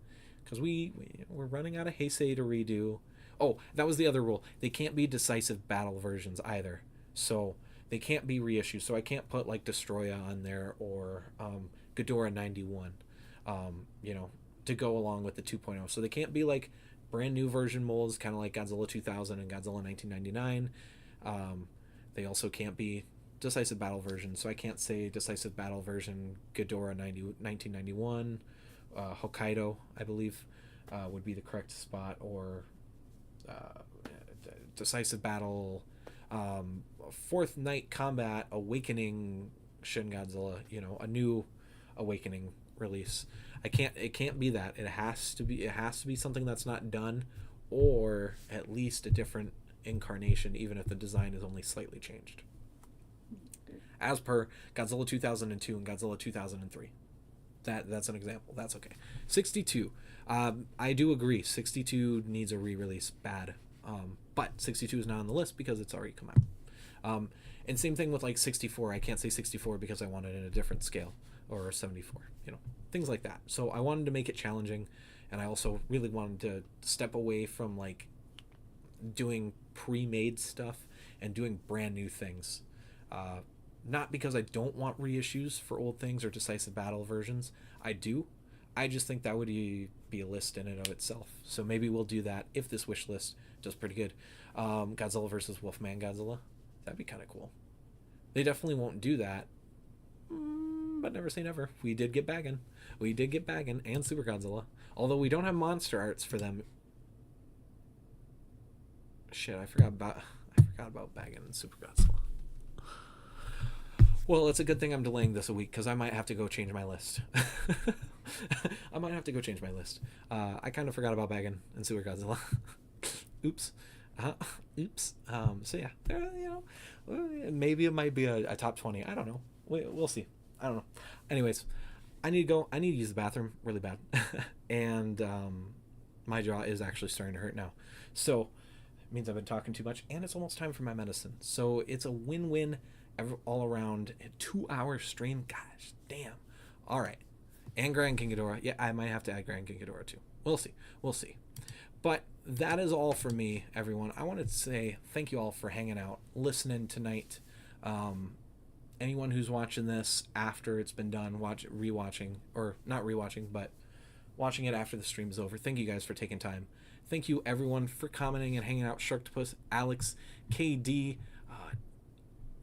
Because we're running out of Heisei to redo. Oh, that was the other rule. They can't be decisive battle versions either. So they can't be reissues. So I can't put like Destroya on there or Ghidorah 91, you know, to go along with the 2.0. So they can't be like brand new version molds, kind of like Godzilla 2000 and Godzilla 1999. They also can't be decisive battle version, so I can't say decisive battle version Ghidorah 1991. Hokkaido, I believe, would be the correct spot, or decisive battle, Fourth Night Combat Awakening Shin Godzilla, you know, a new Awakening release. It can't be that. It has to be something that's not done, or at least a different incarnation, even if the design is only slightly changed, as per Godzilla 2002 and Godzilla 2003. That's an example. That's okay. 62. I do agree. 62 needs a re-release bad. But 62 is not on the list because it's already come out. And same thing with like 64. I can't say 64 because I want it in a different scale, or 74. You know, things like that. So I wanted to make it challenging, and I also really wanted to step away from like doing pre-made stuff and doing brand new things. Not because I don't want reissues for old things or decisive battle versions. I do. I just think that would be a list in and of itself. So maybe we'll do that if this wish list does pretty good. Godzilla versus Wolfman Godzilla. That'd be kind of cool. They definitely won't do that. But never say never. We did get Baggin. And Super Godzilla. Although we don't have monster arts for them. Shit, I forgot about Baggin and Super Godzilla. Well, it's a good thing I'm delaying this a week, because I might have to go change my list. I kind of forgot about Baggin and Super Godzilla. Oops. Oops. So yeah, you know, maybe it might be a top 20. I don't know. We'll see. I don't know. Anyways, I need to go. I need to use the bathroom really bad. And my jaw is actually starting to hurt now. So it means I've been talking too much, and it's almost time for my medicine. So it's a win-win all around. 2-hour stream. Gosh, damn. All right. And Grand King Ghidorah. Yeah, I might have to add Grand King Ghidorah too. We'll see. But that is all for me, everyone. I wanted to say thank you all for hanging out, listening tonight. Anyone who's watching this after it's been done, rewatching, or not rewatching, but watching it after the stream is over, thank you guys for taking time. Thank you, everyone, for commenting and hanging out. Sharktopus, Alex, KD.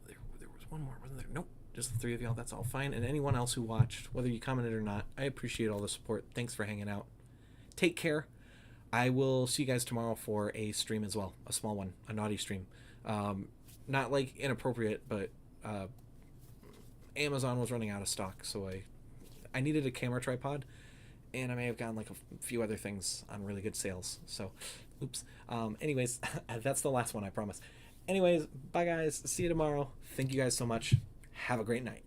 There was one more, wasn't there? Nope. Just the 3 of y'all. That's all fine. And anyone else who watched, whether you commented or not, I appreciate all the support. Thanks for hanging out. Take care. I will see you guys tomorrow for a stream as well. A small one. A naughty stream. Not like inappropriate, but Amazon was running out of stock, so I needed a camera tripod, and I may have gotten like a few other things on really good sales. So, oops. Anyways, that's the last one, I promise. Anyways, bye guys. See you tomorrow. Thank you guys so much. Have a great night.